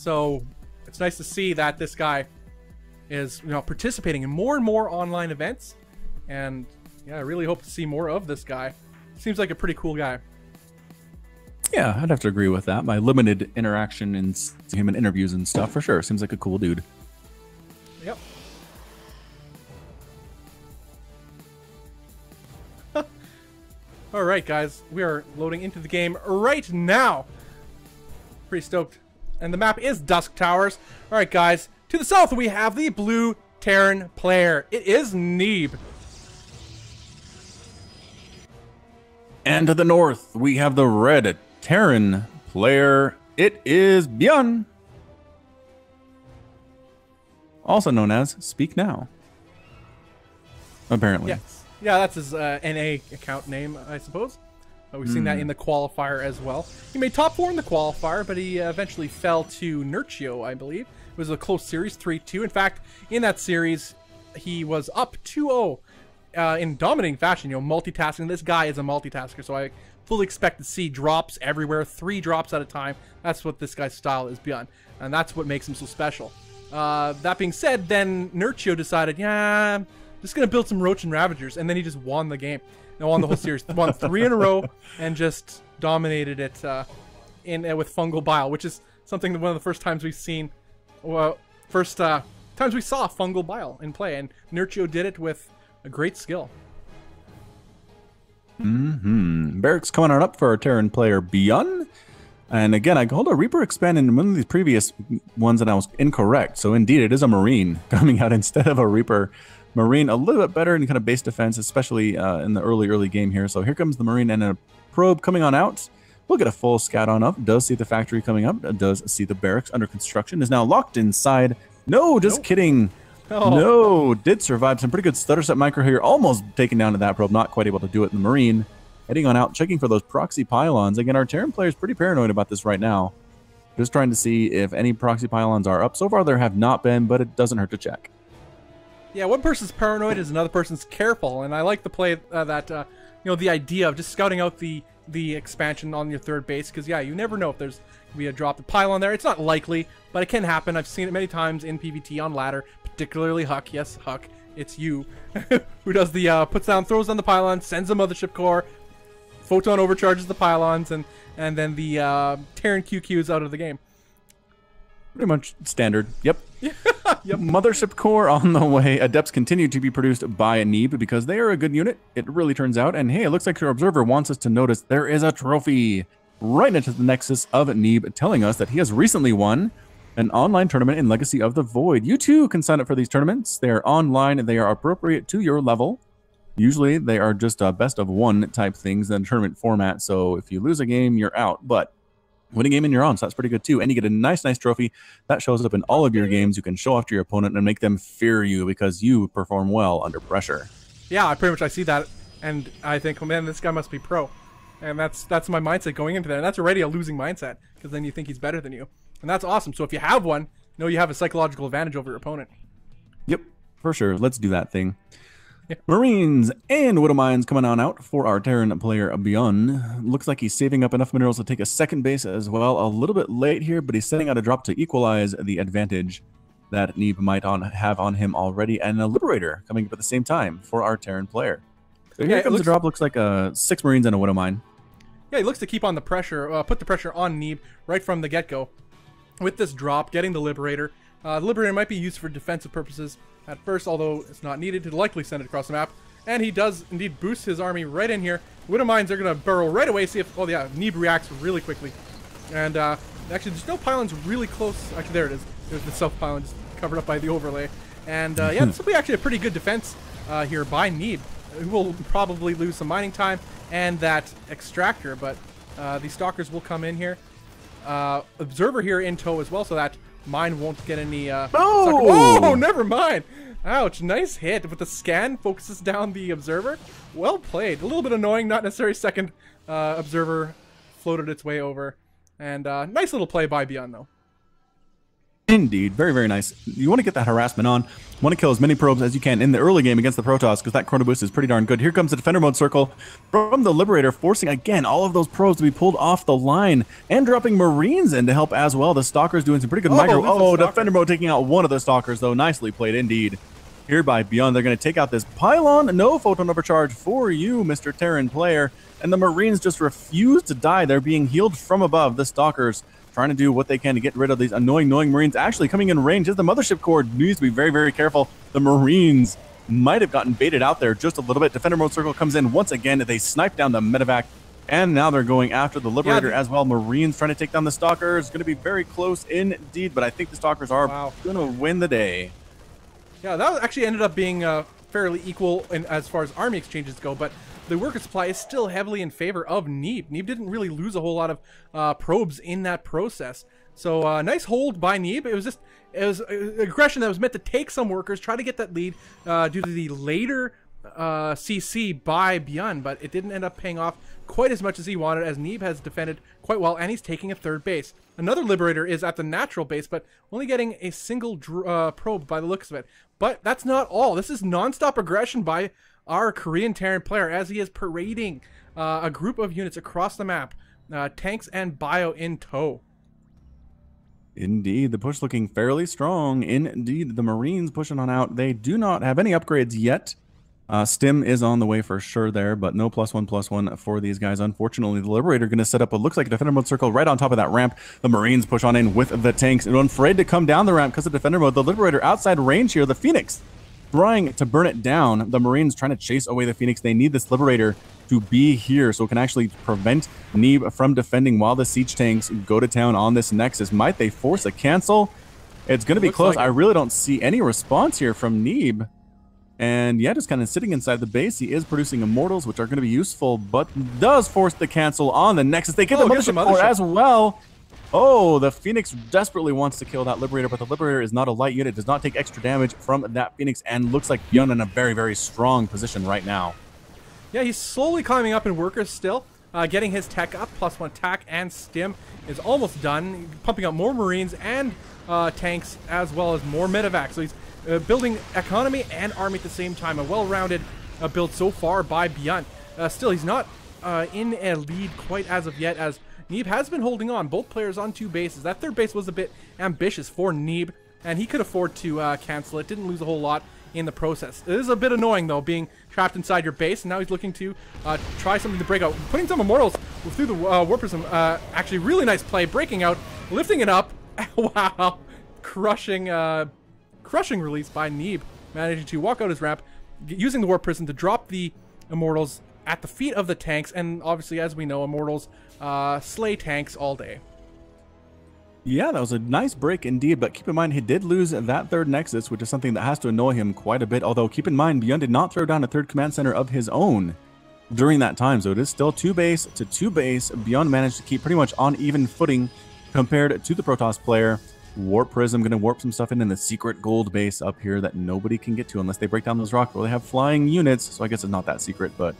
So it's nice to see that this guy is, you know, participating in more and more online events. And yeah, I really hope to see more of this guy. Seems like a pretty cool guy. Yeah, I'd have to agree with that. My limited interaction and him in interviews and stuff, for sure. Seems like a cool dude. Yep. All right, guys, we are loading into the game right now. Pretty stoked. And the map is Dusk Towers. All right, guys, to the south we have the blue Terran player. It is Neeb. And to the north, we have the red Terran player. It is Bjorn. Also known as Speak Now. Apparently. Yes. Yeah, that's his NA account name, I suppose. We've seen that in the qualifier as well. He made top 4 in the qualifier, but he eventually fell to Nurchio, I believe. It was a close series, 3-2. In fact, in that series, he was up 2-0 in dominating fashion, you know, multitasking. This guy is a multitasker, so I fully expect to see drops everywhere, 3 drops at a time. That's what this guy's style is beyond, and that's what makes him so special. That being said, then Nurchio decided, yeah, I'm just going to build some Roach and Ravagers, and then he just won the game. And won the whole series. Won 3 in a row and just dominated it with Fungal Bile, which is something that one of the first times we've seen, well, times we saw Fungal Bile in play, and Nurchio did it with a great skill. Barracks coming on up for our Terran player Bjorn. And again, I called a Reaper expand in one of these previous ones and I was incorrect. So indeed, it is a Marine coming out instead of a Reaper. Marine a little bit better in kind of base defense, especially in the early game here. So here comes the Marine and a probe coming on out. We'll get a full scout on up. Does see the factory coming up. Does see the barracks under construction. Is now locked inside. No, just kidding. Oh. No, did survive. Some pretty good stutter step micro here. Almost taken down to that probe. Not quite able to do it in the Marine. Heading on out, checking for those proxy pylons. Again, our Terran player is pretty paranoid about this right now. Just trying to see if any proxy pylons are up. So far, there have not been, but it doesn't hurt to check. Yeah, one person's paranoid is another person's careful, and I like the play that you know, the idea of just scouting out the expansion on your third base, because yeah, you never know if there's gonna be a drop the pylon there. It's not likely, but it can happen. I've seen it many times in PvT on ladder, particularly Huck. Yes, Huck, it's you who does the throws down the pylon, sends a mothership core, photon overcharges the pylons, and then the Terran QQ is out of the game. Pretty much standard. Yep. Yep. Mothership core on the way. Adepts continue to be produced by Neeb because they are a good unit. It really turns out. And hey, it looks like your observer wants us to notice there is a trophy right into the nexus of Neeb, telling us that he has recently won an online tournament in Legacy of the Void. You too can sign up for these tournaments. They are online and they are appropriate to your level. Usually they are just best of one type things in the tournament format. So if you lose a game, you're out. But win a game and you're on, so that's pretty good too. And you get a nice trophy that shows up in all of your games. You can show off to your opponent and make them fear you because you perform well under pressure. Yeah, I see that, and I think, oh man, this guy must be pro. And that's my mindset going into there. And that's already a losing mindset, because then you think he's better than you. And that's awesome. So if you have one, know you have a psychological advantage over your opponent. Yep, for sure. Let's do that thing. Yeah. Marines and Widow Mines coming on out for our Terran player Bjorn. Looks like he's saving up enough minerals to take a second base as well. A little bit late here, but he's setting out a drop to equalize the advantage that Neeb might have on him already. And a Liberator coming up at the same time for our Terran player. So here comes the drop. Looks like 6 Marines and a Widow Mine. Yeah, he looks to keep on the pressure, put the pressure on Neeb right from the get-go. With this drop, getting the Liberator. The Liberator might be used for defensive purposes at first, although it's not needed to likely send it across the map. And he does indeed boost his army right in here. Widow Mines are going to burrow right away, see if, oh yeah, Neeb reacts really quickly. And actually, there's no pylons really close. Actually, there it is. There's the south pylon just covered up by the overlay. And yeah, this will be actually a pretty good defense here by Neeb, who will probably lose some mining time and that extractor, but these stalkers will come in here. Observer here in tow as well, so that mine won't get any oh, never mind. Ouch, nice hit. With the scan focuses down the observer. Well played. A little bit annoying, not necessarily second observer floated its way over. And nice little play by Bjorn though. Indeed, very, very nice. You want to get that harassment on. Want to kill as many probes as you can in the early game against the Protoss, because that chrono boost is pretty darn good. Here comes the defender mode circle from the Liberator, forcing again all of those probes to be pulled off the line and dropping Marines in to help as well. The Stalker's doing some pretty good micro. Oh, defender mode taking out one of the Stalkers, though. Nicely played indeed. Here by Beyond, they're going to take out this pylon. No photon overcharge for you, Mr. Terran player. And the Marines just refuse to die. They're being healed from above. The Stalkers trying to do what they can to get rid of these annoying Marines. Actually coming in range as the Mothership Core needs to be very, very careful. The Marines might have gotten baited out there just a little bit. Defender mode circle comes in once again. They snipe down the medevac, and now they're going after the Liberator as well. Marines trying to take down the Stalkers. Going to be very close indeed, but I think the Stalkers are going to win the day. Yeah, that actually ended up being fairly equal in, as far as army exchanges go, but the worker supply is still heavily in favor of Neeb. Neeb didn't really lose a whole lot of probes in that process. So nice hold by Neeb. It was aggression that was meant to take some workers, try to get that lead due to the later CC by Beyond, but it didn't end up paying off quite as much as he wanted, as Neeb has defended quite well, and he's taking a third base. Another Liberator is at the natural base, but only getting a single probe by the looks of it. But that's not all. This is non-stop aggression by our Korean Terran player, as he is parading a group of units across the map, tanks and bio in tow. Indeed, the push looking fairly strong. Indeed, the Marines pushing on out. They do not have any upgrades yet. Stim is on the way for sure there, but no +1/+1 for these guys. Unfortunately, the Liberator going to set up what looks like a defender mode circle right on top of that ramp. The Marines push on in with the tanks, and afraid to come down the ramp because of defender mode. The Liberator outside range here. The Phoenix trying to burn it down. The Marines trying to chase away the Phoenix. They need this Liberator to be here so it can actually prevent Neeb from defending while the siege tanks go to town on this Nexus. Might they force a cancel? It's going to be close. I really don't see any response here from Neeb. And yeah, just kind of sitting inside the base. He is producing Immortals, which are going to be useful, but does force the cancel on the Nexus. They get the Mothership Core as well. Oh, the Phoenix desperately wants to kill that Liberator, but the Liberator is not a light unit, does not take extra damage from that Phoenix, and looks like Beyond in a very, very strong position right now. Yeah, he's slowly climbing up in workers still, getting his tech up, +1 attack, and stim is almost done, pumping out more Marines and tanks, as well as more medevac. So he's building economy and army at the same time. A well-rounded build so far by Beyond. Still, he's not in a lead quite as of yet, as Neeb has been holding on. Both players on 2 bases. That third base was a bit ambitious for Neeb, and he could afford to cancel it. Didn't lose a whole lot in the process. It is a bit annoying, though, being trapped inside your base, and now he's looking to try something to break out. Putting some Immortals through the Warp Prism. Actually, really nice play. Breaking out, lifting it up. Wow. Crushing release by Neeb. Managing to walk out his ramp, using the Warp Prism to drop the Immortals at the feet of the tanks, and obviously, as we know, Immortals slay tanks all day. Yeah, that was a nice break indeed, but keep in mind he did lose that third Nexus, which is something that has to annoy him quite a bit, although keep in mind Beyond did not throw down a third command center of his own during that time, so it is still 2 base to 2 base. Beyond managed to keep pretty much on even footing compared to the Protoss player. Warp Prism going to warp some stuff in the secret gold base up here that nobody can get to unless they break down those rocks. Well, they have flying units, so I guess it's not that secret, but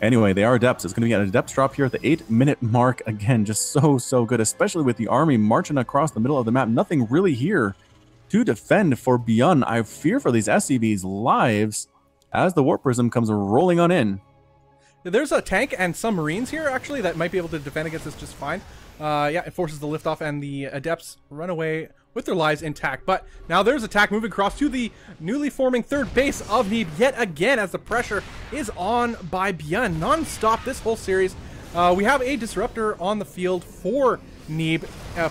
anyway, they are Adepts. It's going to be at a Depths drop here at the 8-minute mark. Again, just so good, especially with the army marching across the middle of the map. Nothing really here to defend for Beyond. I fear for these SCVs' lives as the Warp Prism comes rolling on in. There's a tank and some Marines here, actually, that might be able to defend against this just fine. Yeah, it forces the liftoff, and the Adepts run away with their lives intact. But now there's attack moving across to the newly forming third base of Neeb yet again, as the pressure is on by Beyond non-stop this whole series. We have a Disruptor on the field for Neeb,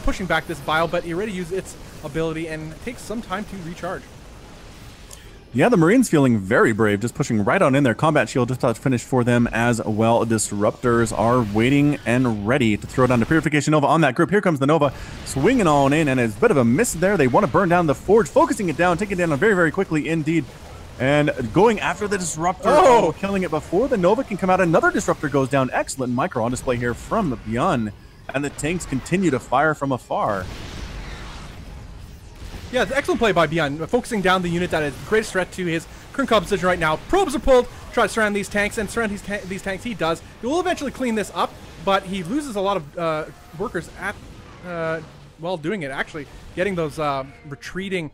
pushing back this Bile, but he already used its ability and takes some time to recharge. Yeah, the Marines feeling very brave, just pushing right on in there. Combat Shield just about finished for them as well. Disruptors are waiting and ready to throw down the Purification Nova on that group. Here comes the Nova, swinging on in, and it's a bit of a miss there. They want to burn down the Forge, focusing it down, taking it down very, very quickly indeed. And going after the Disruptor, killing it before the Nova can come out. Another Disruptor goes down. Excellent micro on display here from Beyond, and the tanks continue to fire from afar. Yeah, it's excellent play by Beyond, focusing down the unit that is the greatest threat to his current composition right now. Probes are pulled, try to surround these tanks, and surround these tanks he does. He will eventually clean this up, but he loses a lot of workers at well doing it. Actually, getting those retreating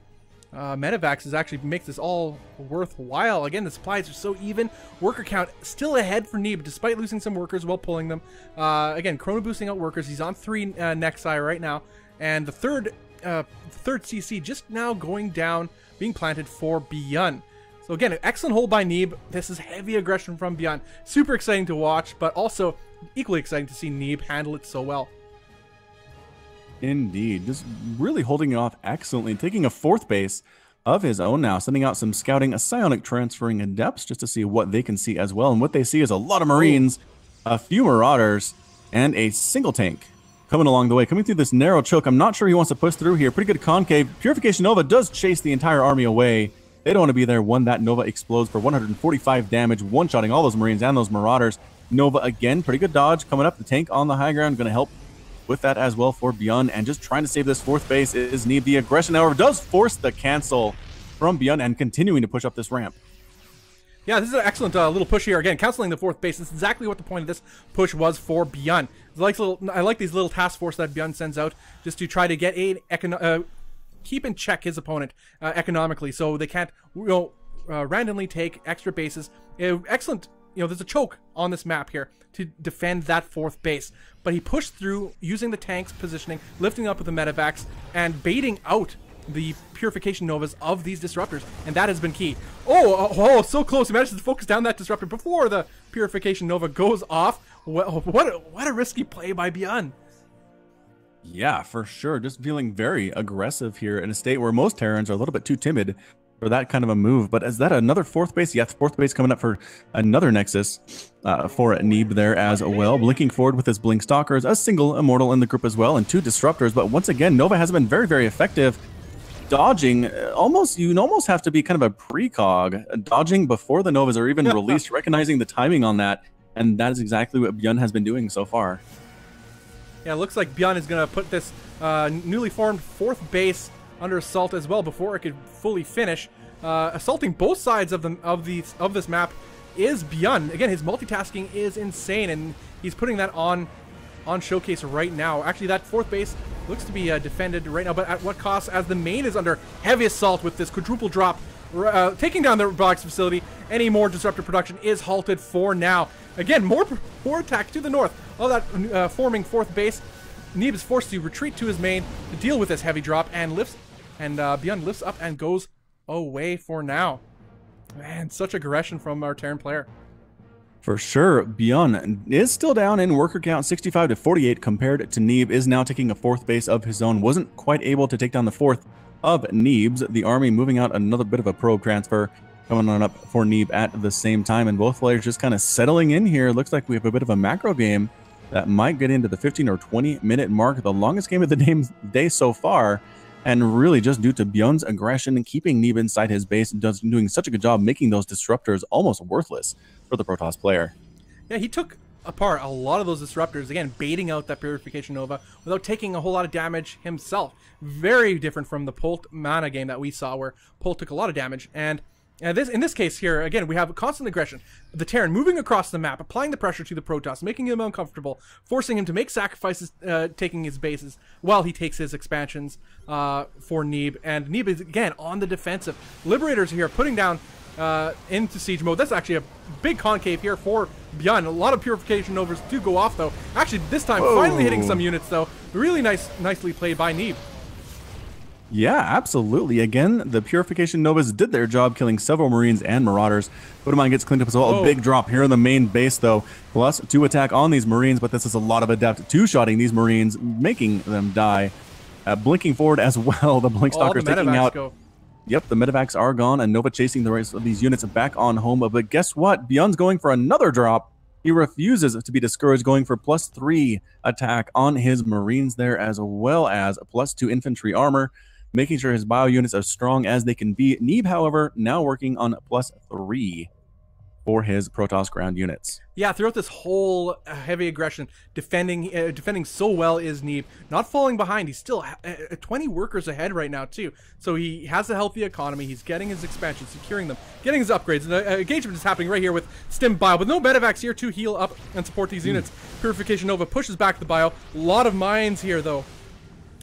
medevacs actually makes this all worthwhile. Again, the supplies are so even. Worker count still ahead for Neeb, despite losing some workers while pulling them. Again, chrono boosting out workers. He's on 3 Nexi right now. And the third CC just now going down, being planted for Beyond. So again, an excellent hold by Neeb. This is heavy aggression from Beyond. Super exciting to watch, but also equally exciting to see Neeb handle it so well. Indeed, just really holding it off excellently, taking a 4th base of his own now, sending out some scouting, a psionic transferring in depths just to see what they can see as well. And what they see is a lot of Marines, a few Marauders, and a single tank coming along the way, coming through this narrow choke. I'm not sure he wants to push through here. Pretty good concave. Purification Nova does chase the entire army away. They don't want to be there when that Nova explodes for 145 damage, one-shotting all those Marines and those Marauders. Nova again, pretty good dodge coming up. The tank on the high ground going to help with that as well for Beyond, and just trying to save this 4th base is Neeb. The aggression, however, does force the cancel from Beyond and continuing to push up this ramp. Yeah, this is an excellent little push here. Again, canceling the 4th base. This is exactly what the point of this push was for Beyond. I like these little task force that Beyond sends out just to try to get keep in check his opponent economically, so they can't randomly take extra bases. Excellent. There's a choke on this map here to defend that 4th base. But he pushed through using the tank's positioning, lifting up with the medevacs, and baiting out the Purification Novas of these disruptors. And that has been key. Oh, so close. He manages to focus down that disruptor before the Purification Nova goes off. What a risky play by Beyond. Yeah, for sure. Just feeling very aggressive here in a state where most Terrans are a little bit too timid for that kind of a move. But is that another 4th base? Yeah, 4th base coming up for another Nexus for Neeb there as well. Blinking forward with his Blink Stalkers, a single Immortal in the group as well, and 2 Disruptors. But once again, Nova has been very, very effective. Dodging, you almost have to be kind of a precog. Dodging before the Novas are even released, recognizing the timing on that. And that is exactly what Beyond has been doing so far. Yeah, it looks like Beyond is going to put this newly formed 4th base under assault as well before it could fully finish. Assaulting both sides of this map is Beyond. Again, his multitasking is insane, and he's putting that on showcase right now. Actually, that 4th base looks to be defended right now, but at what cost? As the main is under heavy assault with this quadruple drop, taking down the robotics facility. Any more disruptor production is halted for now. Again, more attack to the north. All that forming 4th base. Neeb is forced to retreat to his main to deal with this heavy drop, and Beyond lifts up and goes away for now. Man, such aggression from our Terran player. For sure, Beyond is still down in worker count, 65 to 48 compared to Neeb. Is now taking a 4th base of his own. Wasn't quite able to take down the 4th of Neeb's. The army moving out another bit of a probe transfer coming on up for Neeb at the same time, and both players just kind of settling in here. Looks like we have a bit of a macro game that might get into the 15 or 20 minute mark, the longest game of the day so far, and really just due to Beyond's aggression and keeping Neeb inside his base, doing such a good job making those disruptors almost worthless for the Protoss player. Yeah, he took apart a lot of those disruptors, again, baiting out that Purification Nova without taking a whole lot of damage himself. Very different from the Pult mana game that we saw, where Pult took a lot of damage. And in this case here, again, we have constant aggression. The Terran moving across the map, applying the pressure to the Protoss, making him uncomfortable, forcing him to make sacrifices, taking his bases while he takes his expansions for Neeb. And Neeb is, again, on the defensive. Liberators here putting down into siege mode. That's actually a big concave here for Beyond. A lot of Purification Novas do go off, though. Actually, this time, finally hitting some units, though. Really nicely played by Neeb. Yeah, absolutely. Again, the Purification Novas did their job, killing several Marines and Marauders. Photomine gets cleaned up as well. A big drop here in the main base, though. Plus 2 attack on these Marines, but this is a lot of adept 2-shotting these Marines, making them die. Blinking forward as well. The Blink Stalker's taking out... Yep, the medevacs are gone, and Nova chasing the rest of these units back on home. But guess what? Beyond's going for another drop. He refuses to be discouraged, going for +3 attack on his Marines there, as well as +2 infantry armor, making sure his bio units are strong as they can be. Neeb, however, now working on +3 for his Protoss ground units. Yeah, throughout this whole heavy aggression, defending so well is Neeb. Not falling behind. He's still 20 workers ahead right now, too. So he has a healthy economy. He's getting his expansions, securing them, getting his upgrades. And the engagement is happening right here with Stim Bio, with no medevacs here to heal up and support these units. Purification Nova pushes back the bio. A lot of mines here, though.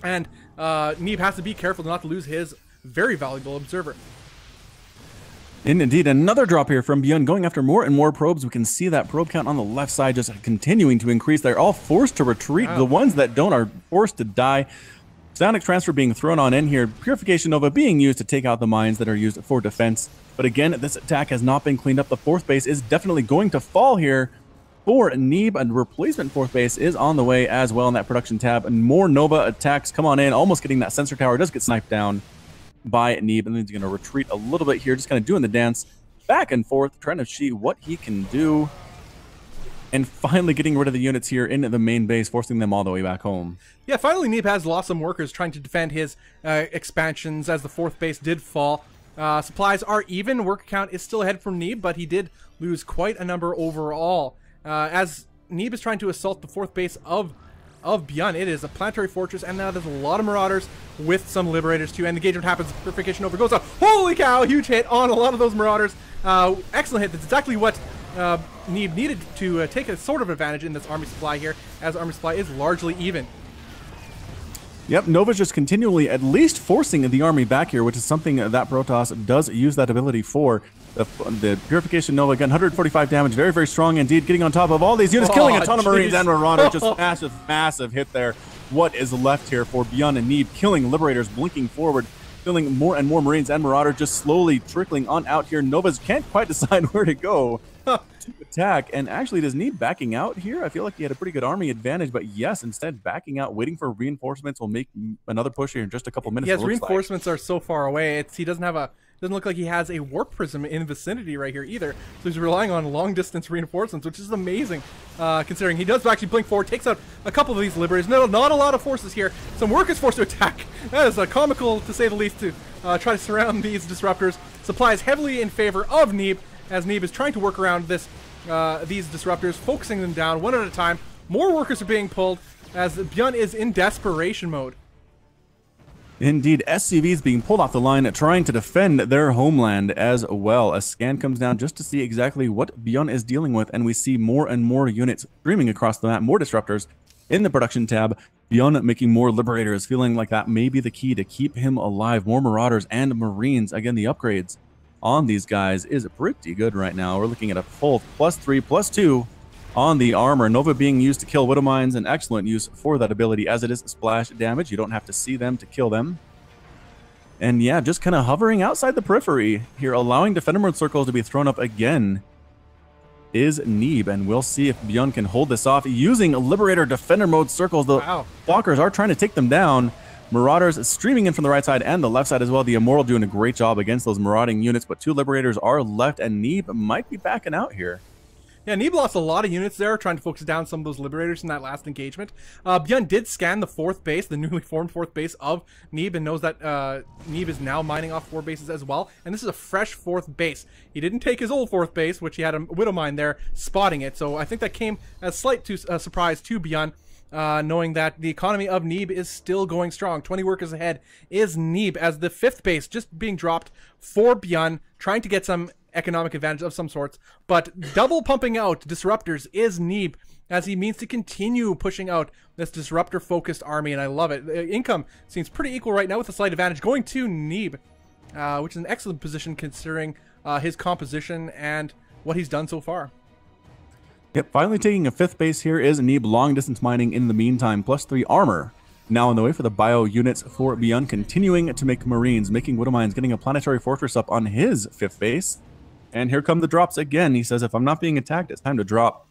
And Neeb has to be careful not to lose his very valuable observer. Indeed, another drop here from Beyond, going after more and more probes. We can see that probe count on the left side just continuing to increase. They're all forced to retreat. Wow. The ones that don't are forced to die. Psionic Transfer being thrown on in here. Purification Nova being used to take out the mines that are used for defense. But again, this attack has not been cleaned up. The fourth base is definitely going to fall here for Neeb, and replacement fourth base is on the way as well in that production tab. And more Nova attacks come on in, almost getting that sensor tower. Does get sniped down by Neeb, and then he's going to retreat a little bit here, just kind of doing the dance back and forth, trying to see what he can do, and finally getting rid of the units here in the main base, forcing them all the way back home. Yeah, finally Neeb has lost some workers trying to defend his expansions as the fourth base did fall. Supplies are even, worker count is still ahead from Neeb, but he did lose quite a number overall. As Neeb is trying to assault the fourth base of Beyond, it is a planetary fortress, and now there's a lot of Marauders with some Liberators too, and the engagement happens, Purification Over goes out. Holy cow, huge hit on a lot of those Marauders. Excellent hit. That's exactly what Neeb needed to take a sort of advantage in this army supply here, as army supply is largely even. Yep, Nova's just continually at least forcing the army back here, which is something that Protoss does use that ability for. The Purification Nova, again, 145 damage, very, very strong indeed, getting on top of all these units, killing a ton of Marines and Marauders. Just massive, massive hit there. What is left here for Beyond and Neeb, killing Liberators, blinking forward, killing more and more Marines and Marauders, just slowly trickling on out here. Novas can't quite decide where to go to attack, and actually does Neeb backing out here? I feel like he had a pretty good army advantage, but yes, instead backing out, waiting for reinforcements will make another push here in just a couple minutes. Yes, reinforcements are so far away. He doesn't have doesn't look like he has a warp prism in vicinity right here either, so he's relying on long distance reinforcements, which is amazing considering he does actually blink forward, takes out a couple of these Liberators. No, not a lot of forces here. Some workers forced to attack. That is comical to say the least, to try to surround these disruptors. Supply is heavily in favor of Neeb, as Neeb is trying to work around this these disruptors, focusing them down one at a time. More workers are being pulled as Beyond is in desperation mode. Indeed, SCVs being pulled off the line, trying to defend their homeland as well. A scan comes down just to see exactly what Beyond is dealing with, and we see more and more units streaming across the map, more disruptors in the production tab. Beyond making more Liberators, feeling like that may be the key to keep him alive. More Marauders and Marines. Again, the upgrades on these guys is pretty good right now. We're looking at a full +3, +2 on the armor. Nova being used to kill Widow Mines, an excellent use for that ability, as it is splash damage. You don't have to see them to kill them. And yeah, just kind of hovering outside the periphery here, allowing Defender Mode circles to be thrown up again, is Neeb. And we'll see if Beyond can hold this off using Liberator Defender Mode circles. The blockers are trying to take them down. Marauders streaming in from the right side and the left side as well. The Immortal doing a great job against those marauding units, but 2 Liberators are left, and Neeb might be backing out here. Yeah, Neeb lost a lot of units there, trying to focus down some of those Liberators in that last engagement. Beyond did scan the fourth base, the newly formed fourth base of Neeb, and knows that Neeb is now mining off 4 bases as well. And this is a fresh fourth base. He didn't take his old fourth base, which he had a Widow Mine there, spotting it. So I think that came as a slight surprise to Beyond, knowing that the economy of Neeb is still going strong. 20 workers ahead is Neeb, as the 5th base just being dropped for Beyond, trying to get some economic advantage of some sorts, but double pumping out disruptors is Neeb, as he means to continue pushing out this disruptor focused army, and I love it. Income seems pretty equal right now, with a slight advantage going to Neeb, which is an excellent position considering his composition and what he's done so far. Yep, finally taking a 5th base here is Neeb, long distance mining in the meantime, +3 armor. Now on the way for the bio units for Beyond, continuing to make Marines, making Widow Mines, getting a planetary fortress up on his 5th base. And here come the drops again. He says, if I'm not being attacked, it's time to drop.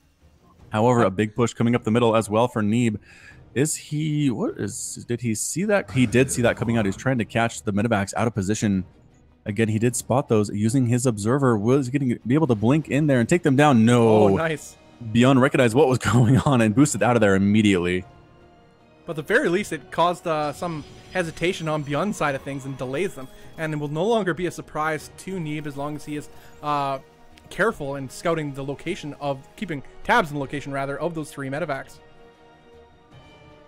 However, a big push coming up the middle as well for Neeb. Did he see that? He did see that coming out. He's trying to catch the medevacs out of position. Again, he did spot those using his observer. Was be able to blink in there and take them down. No. Oh, nice. Beyond recognized what was going on and boosted out of there immediately. But at the very least, it caused some hesitation on Beyond's side of things and delays them. And it will no longer be a surprise to Neeb as long as he is careful in scouting the location of, keeping tabs in the location rather, of those 3 medevacs.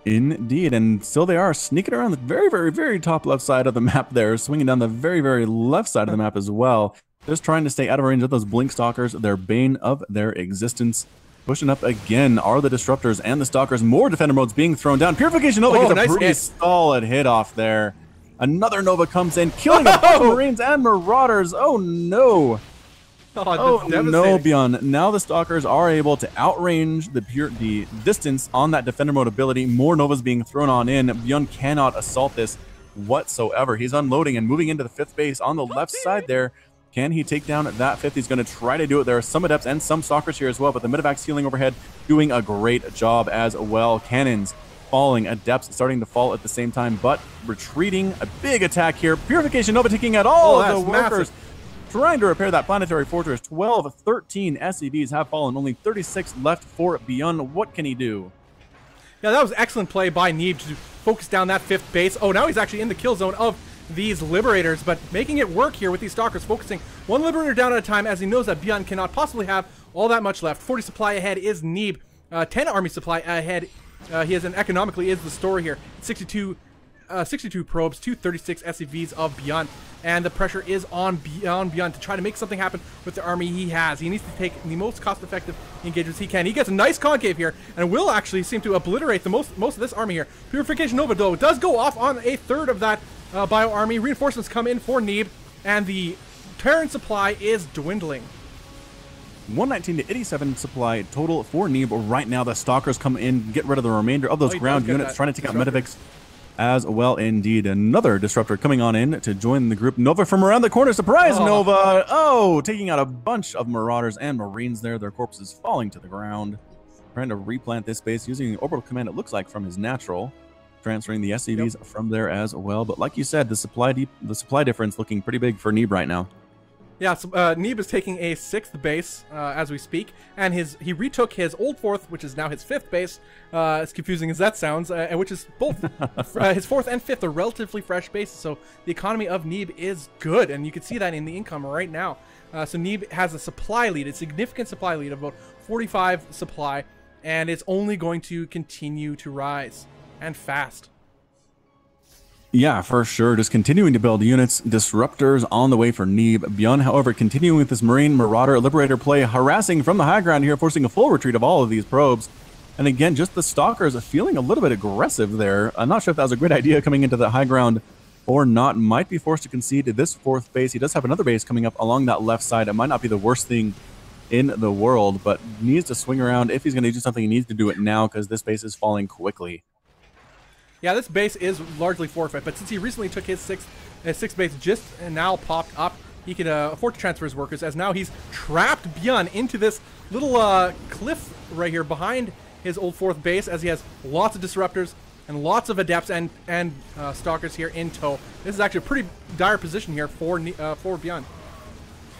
Indeed, and still they are sneaking around the very, very, very top left side of the map there, swinging down the very, very left side of the map as well. Just trying to stay out of range of those Blink Stalkers, their bane of their existence. Pushing up again are the Disruptors and the Stalkers. More Defender modes being thrown down. Purification Nova gets a nice pretty hit. solid hit off there. Another Nova comes in, killing a bunch of Marines and Marauders. Oh no. Oh no, Beyond. Now the Stalkers are able to outrange the distance on that Defender mode ability. More Novas being thrown on in. Beyond cannot assault this whatsoever. He's unloading and moving into the 5th base on the left side there. Can he take down that 5th? He's going to try to do it. There are some Adepts and some Stalkers here as well, but the Medivacs healing overhead doing a great job as well. Cannons falling, Adepts starting to fall at the same time, but retreating. A big attack here. Purification Nova taking out all of the workers. Trying to repair that planetary fortress. 12, 13 SCVs have fallen. Only 36 left for Beyond. What can he do? Yeah, that was excellent play by Neeb to focus down that 5th base. Oh, now he's actually in the kill zone of these Liberators, but making it work here with these Stalkers, focusing one Liberator down at a time as he knows that Beyond cannot possibly have all that much left. 40 supply ahead is Neeb. 10 army supply ahead. He has an economically is the story here. 62 probes, 236 SCVs of Beyond, and the pressure is on Beyond to try to make something happen with the army he has. He needs to take the most cost-effective engagements he can. He gets a nice concave here, and will actually seem to obliterate the most of this army here. Purification Nova, though, does go off on a third of that bio army. Reinforcements come in for Neeb, and the Terran supply is dwindling. 119 to 87 supply total for Neeb right now. The Stalkers come in, get rid of the remainder of those ground units, trying to take out Medivacs as well. Indeed, another Disruptor coming on in to join the group. Nova from around the corner. Surprise, Nova! Oh, taking out a bunch of Marauders and Marines there. Their corpses falling to the ground. Trying to replant this base using the orbital command, it looks like, from his natural. Transferring the SCVs from there as well. But like you said, the supply difference looking pretty big for Neeb right now. Yeah, so, Neeb is taking a 6th base as we speak, and he retook his old 4th, which is now his 5th base, as confusing as that sounds, which is both his 4th and 5th are relatively fresh bases, so the economy of Neeb is good, and you can see that in the income right now. So Neeb has a supply lead, a significant supply lead of about 45 supply, and it's only going to continue to rise, and fast. Yeah, for sure. Just continuing to build units. Disruptors on the way for Neeb. Beyond, however, continuing with this Marine Marauder Liberator play, harassing from the high ground here, forcing a full retreat of all of these probes. And again, just the Stalkers feeling a little bit aggressive there. I'm not sure if that was a great idea coming into the high ground or not. Might be forced to concede to this 4th base. He does have another base coming up along that left side. It might not be the worst thing in the world, but needs to swing around. If he's going to do something, he needs to do it now because this base is falling quickly. Yeah, this base is largely forfeit, but since he recently took his 6th base just now popped up, he can afford to transfer his workers, as now he's trapped Beyond into this little cliff right here behind his old 4th base, as he has lots of Disruptors and lots of Adepts and Stalkers here in tow. This is actually a pretty dire position here for Beyond.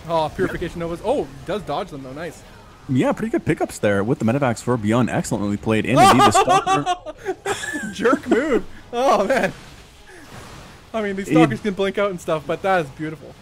Oh, Purification Novas. Oh, does dodge them though. Nice. Yeah, pretty good pickups there with the Medivacs for Beyond. Excellently played. And indeed, the Stalker. Jerk move. Oh, man. I mean, these Stalkers can blink out and stuff, but that is beautiful.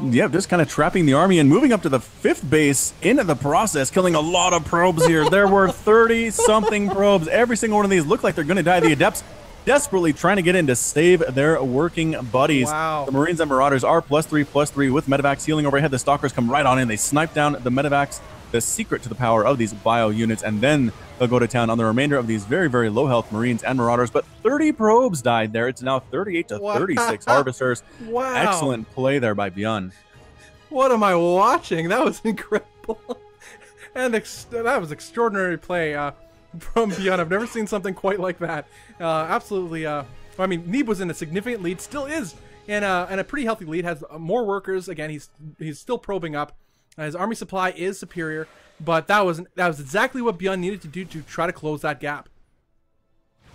Yeah, just kind of trapping the army and moving up to the 5th base into the process, killing a lot of probes here. There were 30-something probes. Every single one of these look like they're going to die. The Adepts desperately trying to get in to save their working buddies. Wow. The Marines and Marauders are +3/+3 with Medivacs healing overhead. The Stalkers come right on in. They snipe down the Medivacs. The secret to the power of these bio units, and then they'll go to town on the remainder of these very, very low health Marines and Marauders. But 30 probes died there. It's now 38 to 36 Harvesters. Wow. Excellent play there by Beyond. What am I watching? That was incredible. And that was extraordinary play from Beyond. I've never seen something quite like that. Absolutely. I mean, Neeb was in a significant lead, still is in a pretty healthy lead, has more workers. Again, he's still probing up. His army supply is superior, but that was exactly what Beyond needed to do to try to close that gap.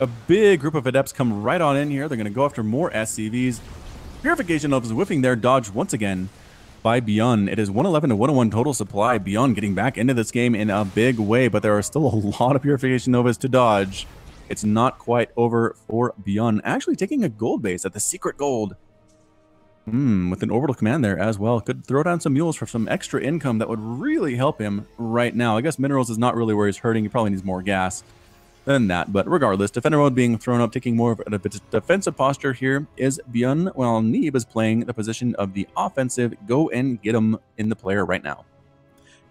A big group of Adepts come right on in here. They're going to go after more SCVs. Purification Novas whiffing their dodge once again by Beyond. It is 111 to 101 total supply. Beyond getting back into this game in a big way, but there are still a lot of Purification Novas to dodge. It's not quite over for Beyond. Actually taking a gold base at the secret gold. With an orbital command there as well. Could throw down some mules for some extra income that would really help him right now. I guess minerals is not really where he's hurting. He probably needs more gas than that. But regardless, Defender mode being thrown up, taking more of a defensive posture here is Beyond, while Neeb is playing the position of the offensive go and get him in the player right now.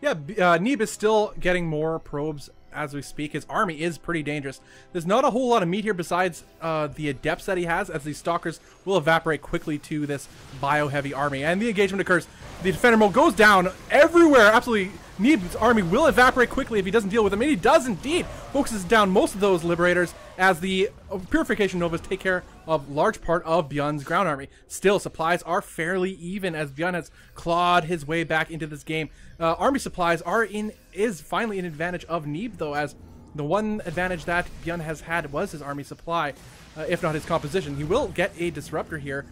Yeah, Neeb is still getting more probes as we speak. His army is pretty dangerous. There's not a whole lot of meat here besides the adepts that he has, as these stalkers will evaporate quickly to this bio-heavy army. And the engagement occurs. The defender mode goes down everywhere. Absolutely, Neeb's army will evaporate quickly if he doesn't deal with them. And he does indeed. Focuses down most of those liberators as the Purification Novas take care of large part of Bjorn's ground army. Still, supplies are fairly even as Bjorn has clawed his way back into this game. Army supplies is finally an advantage of Neeb, though, as the one advantage that Bjorn has had was his army supply, if not his composition. He will get a disruptor here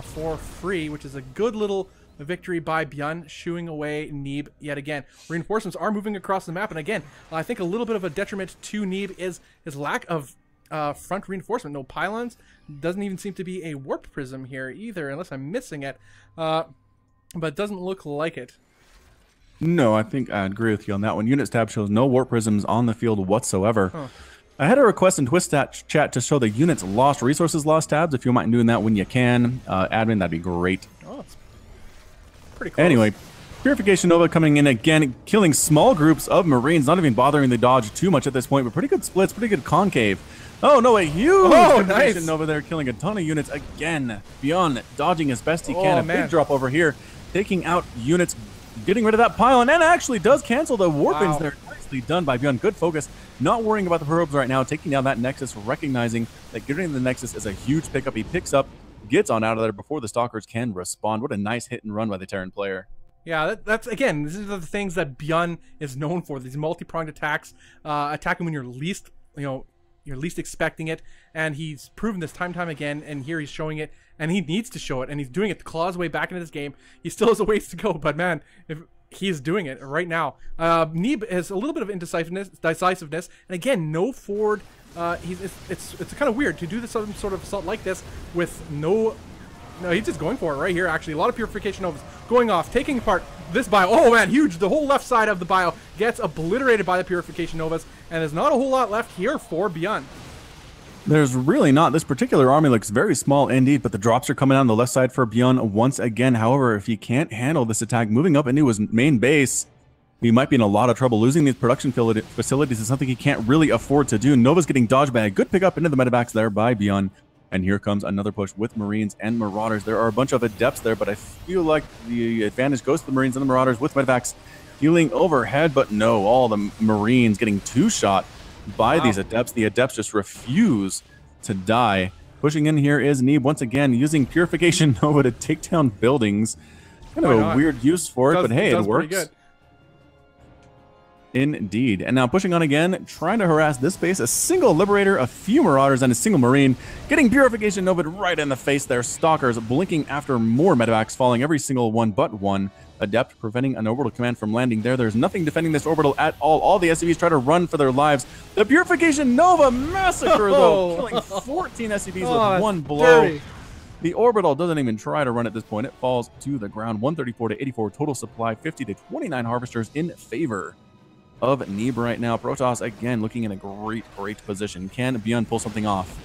for free, which is a good little victory by Bjorn, shooing away Neeb yet again. Reinforcements are moving across the map, and again, I think a little bit of a detriment to Neeb is his lack of front reinforcement. No pylons. Doesn't even seem to be a warp prism here either, unless I'm missing it. But it doesn't look like it. No, I think I agree with you on that one. Units tab shows no warp prisms on the field whatsoever. Huh. I had a request in Twist chat to show the units lost resources lost tabs. If you mind doing that when you can, admin, that'd be great. Oh, it's pretty close. Anyway, Purification Nova coming in again, killing small groups of Marines, not even bothering to dodge too much at this point, but pretty good splits, pretty good concave. Oh no, a huge Purification Nova there, killing a ton of units again. Beyond dodging as best he can. A big drop over here, taking out units, getting rid of that pylon, and actually does cancel the warpings there. Nicely done by Bjorn. Good focus. Not worrying about the probes right now, taking down that Nexus, recognizing that getting the Nexus is a huge pickup. He picks up, gets on out of there before the Stalkers can respond. What a nice hit and run by the Terran player. Yeah, that's again, these are the things that Bjorn is known for. These multi-pronged attacks, attacking when you're least, you're least expecting it, and he's proven this time and time again, and here he's showing it, and he needs to show it, and he's doing it to claw his way back into this game. He still has a ways to go, but man, if he's doing it right now. Neeb has a little bit of decisiveness, and again, no forward. It's kind of weird to do this some sort of assault like this with no, he's just going for it right here. Actually, a lot of Purification Novas going off, taking apart this bio. Oh man, huge! The whole left side of the bio gets obliterated by the Purification Novas, and there's not a whole lot left here for Bjorn. There's really not. This particular army looks very small indeed, but the drops are coming on the left side for Bjorn once again. However, if he can't handle this attack, moving up into his main base, he might be in a lot of trouble. Losing these production facilities is something he can't really afford to do. Nova's getting dodged by a good pickup into the medevacs there by Bjorn. And here comes another push with Marines and Marauders. There are a bunch of adepts there, but I feel like the advantage goes to the Marines and the Marauders with medevacs healing overhead. But no, all the Marines getting two-shot by these adepts. The adepts just refuse to die. Pushing in here is Neeb once again, using Purification Nova to take down buildings. Kind of a weird use for it, but hey, it works. Good. Indeed. And now pushing on again, trying to harass this base. A single Liberator, a few Marauders, and a single Marine. Getting Purification Nova right in the face there. Stalkers blinking after more medevacs, falling every single one but one. Adept preventing an orbital command from landing there. There's nothing defending this orbital at all. All the SCVs try to run for their lives. The Purification Nova massacre, though, killing 14 SCVs with one blow. Dirty. The orbital doesn't even try to run at this point. It falls to the ground. 134 to 84 total supply. 50 to 29 harvesters in favor of Neeb right now. Protoss again looking in a great position. Can Bjorn pull something off?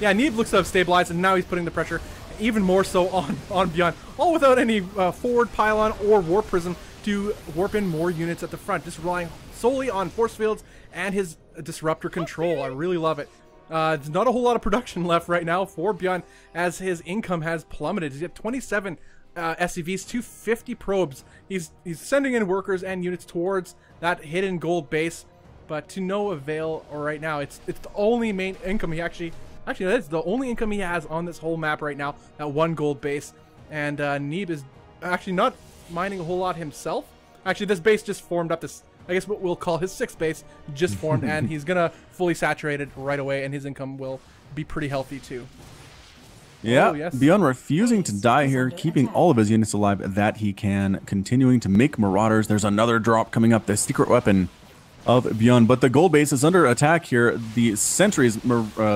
Yeah, Neeb looks to have stabilized, and now he's putting the pressure even more so on Bjorn, all without any forward pylon or warp prism to warp in more units at the front, just relying solely on force fields and his disruptor control. I really love it. There's not a whole lot of production left right now for Bjorn, as his income has plummeted. He's at 27 SCVs, 250 probes. He's sending in workers and units towards that hidden gold base, but to no avail right now. It's the only main income he actually that's the only income he has on this whole map right now, that one gold base. And Neeb is actually not mining a whole lot himself. Actually, this base just formed up. This, I guess what we'll call his sixth base, just formed, and he's gonna fully saturate it right away, and his income will be pretty healthy too. Yeah, oh, yes. Bjorn refusing to die here, keeping all of his units alive that he can, continuing to make Marauders. There's another drop coming up, the secret weapon of Bjorn, but the gold base is under attack here. The sentries,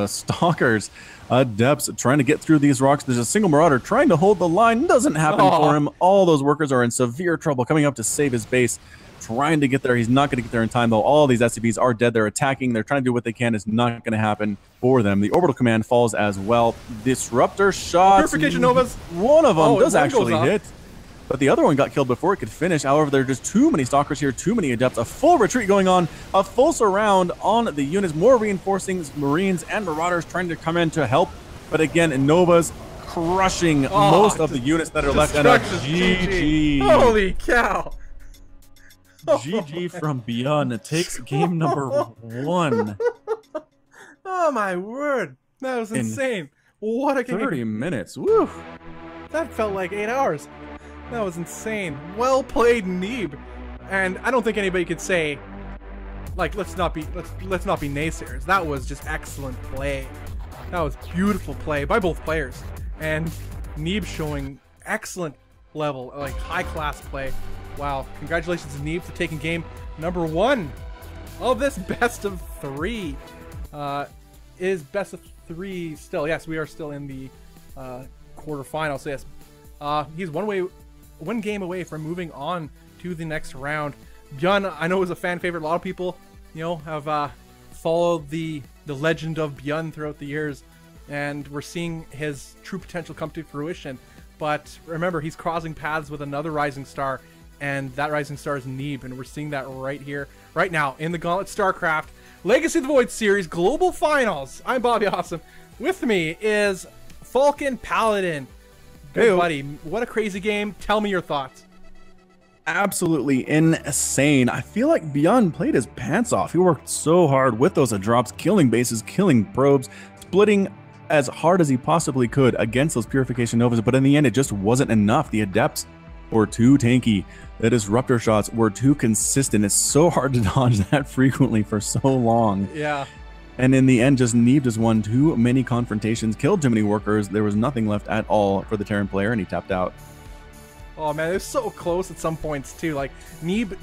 Stalkers, Adepts trying to get through these rocks. There's a single Marauder trying to hold the line. Doesn't happen for him. All those workers are in severe trouble, coming up to save his base. Trying to get there. He's not going to get there in time, though. All these SCVs are dead. They're attacking. They're trying to do what they can. It's not going to happen for them. The orbital command falls as well. Disruptor shots. Purification Novas. One of them does actually hit. but the other one got killed before it could finish. However, there are just too many Stalkers here, too many Adepts, a full retreat going on, a full surround on the units, more reinforcing Marines and Marauders trying to come in to help. But again, Nova's crushing most of the units that are left. And a GG. Holy cow. GG from Beyond. It takes game number 1. Oh my word. That was insane. What a game. 30 minutes. Woo. That felt like 8 hours. That was insane. Well played, Neeb. And I don't think anybody could say, like, let's not be naysayers. That was just excellent play. That was beautiful play by both players. And Neeb showing excellent level, like high class play. Wow. Congratulations to Neeb for taking game number 1 of this best of 3. Is best of 3 still? Yes, we are still in the quarterfinals. So yes, he's one game away from moving on to the next round. Bjorn, I know, is a fan favorite. A lot of people, you know, have followed the legend of Bjorn throughout the years, and we're seeing his true potential come to fruition. But remember, he's crossing paths with another rising star, and that rising star is Neeb, and we're seeing that right here, right now, in the Gauntlet StarCraft Legacy of the Void Series Global Finals. I'm Bobby Awesome. With me is Falcon Paladin. Good buddy. What a crazy game. Tell me your thoughts. Absolutely insane. I feel like Beyond played his pants off. He worked so hard with those drops, killing bases, killing probes, splitting as hard as he possibly could against those Purification Novas, but in the end, it just wasn't enough. The Adepts were too tanky. The Disruptor shots were too consistent. It's so hard to dodge that frequently for so long. Yeah. And in the end, just Neeb just won too many confrontations, killed too many workers. There was nothing left at all for the Terran player, and he tapped out. Oh man, it was so close at some points too. Like, Neeb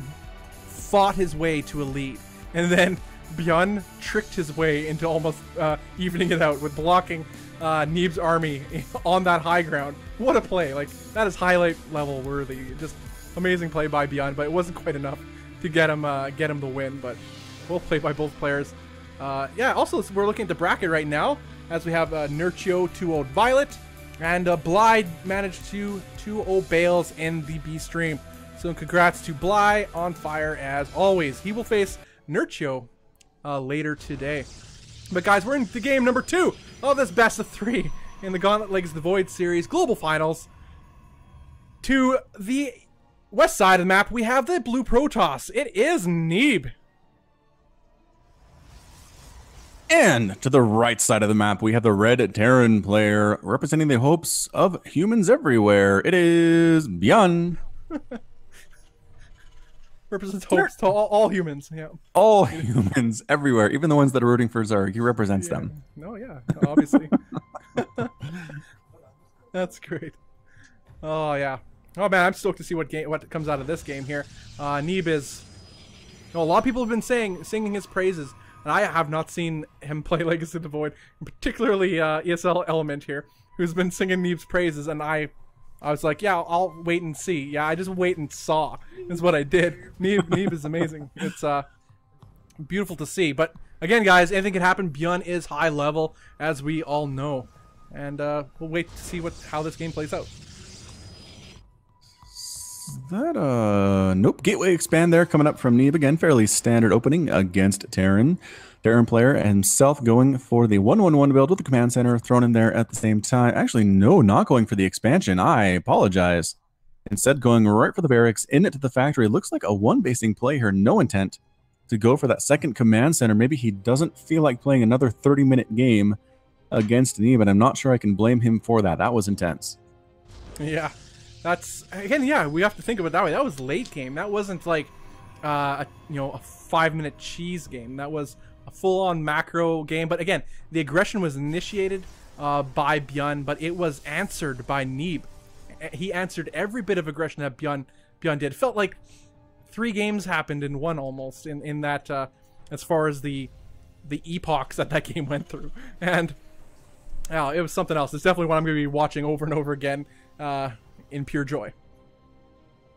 fought his way to a lead, and then Bjorn tricked his way into almost evening it out with blocking Neeb's army on that high ground. What a play. Like, that is highlight level worthy. Just amazing play by Bjorn, but it wasn't quite enough to get him the win. But well played by both players. Yeah, also we're looking at the bracket right now as we have Nurchio 2-0 Violet, and Bly managed to 2-0 Bales in the B stream. So congrats to Bly, on fire as always. He will face Nurchio later today. But guys, we're in the game number 2 of this best of 3 in the Gauntlet Legacy of the Void Series Global Finals. To the west side of the map, we have the blue Protoss. It is Neeb. And to the right side of the map, we have the red Terran player representing the hopes of humans everywhere. It is Bjorn. Represents hopes to all humans. Yeah. All humans everywhere, even the ones that are rooting for Zerg. He represents them. No, yeah, obviously. That's great. Oh yeah. Oh man, I'm stoked to see what comes out of this game here. Neeb is. You know, a lot of people have been singing his praises. And I have not seen him play Legacy of the Void, particularly ESL Element here, who's been singing Neeb's praises, and I was like, yeah, I'll wait and see. Yeah, I just wait and saw is what I did. Neeb is amazing. It's beautiful to see. But again, guys, anything can happen. Bjorn is high level, as we all know, and we'll wait to see how this game plays out. Nope. Gateway expand there coming up from Neeb again. Fairly standard opening against Terran. Terran player himself going for the 1-1-1 build with the command center thrown in there at the same time. Actually, no, not going for the expansion. I apologize. Instead, going right for the barracks, in it to the factory. Looks like a one-basing play here. No intent to go for that second command center. Maybe he doesn't feel like playing another 30-minute game against Neeb, and I'm not sure I can blame him for that. That was intense. Yeah. That's, again, yeah, we have to think of it that way. That was late game. That wasn't like, a 5-minute cheese game. That was a full-on macro game. But again, the aggression was initiated by Bjorn, but it was answered by Neeb. He answered every bit of aggression that Bjorn did. It felt like 3 games happened in one almost in that, as far as the epochs that game went through. And it was something else. It's definitely what I'm going to be watching over and over again. In pure joy.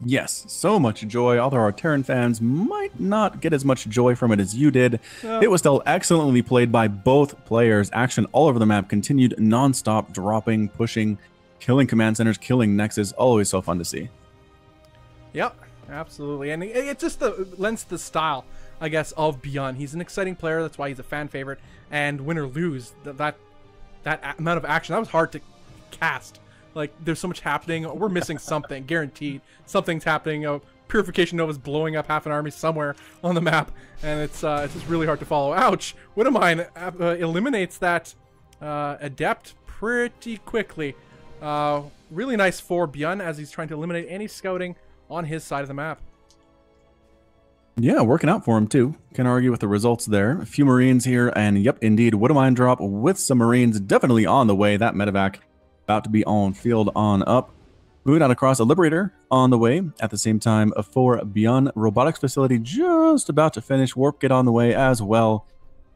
Yes, so much joy. Although our Terran fans might not get as much joy from it as you did, it was still excellently played by both players. Action all over the map continued non-stop, dropping, pushing, killing command centers, killing nexus. Always so fun to see. Yep, absolutely. And it just lends to the style, I guess, of Beyond. He's an exciting player. That's why he's a fan favorite. And win or lose, that amount of action, that was hard to cast. Like, there's so much happening. We're missing something, guaranteed. Something's happening. Purification Nova's blowing up half an army somewhere on the map, and it's just really hard to follow. Ouch! Widowmine eliminates that Adept pretty quickly. Really nice for Beyond as he's trying to eliminate any scouting on his side of the map. Yeah, working out for him too. Can't argue with the results there. A few Marines here, and yep, indeed, Widowmine drop with some Marines definitely on the way. That medevac about to be on field on up. Moving out across, a Liberator on the way. At the same time, a 4 Beyond Robotics Facility just about to finish. Warp Kit on the way as well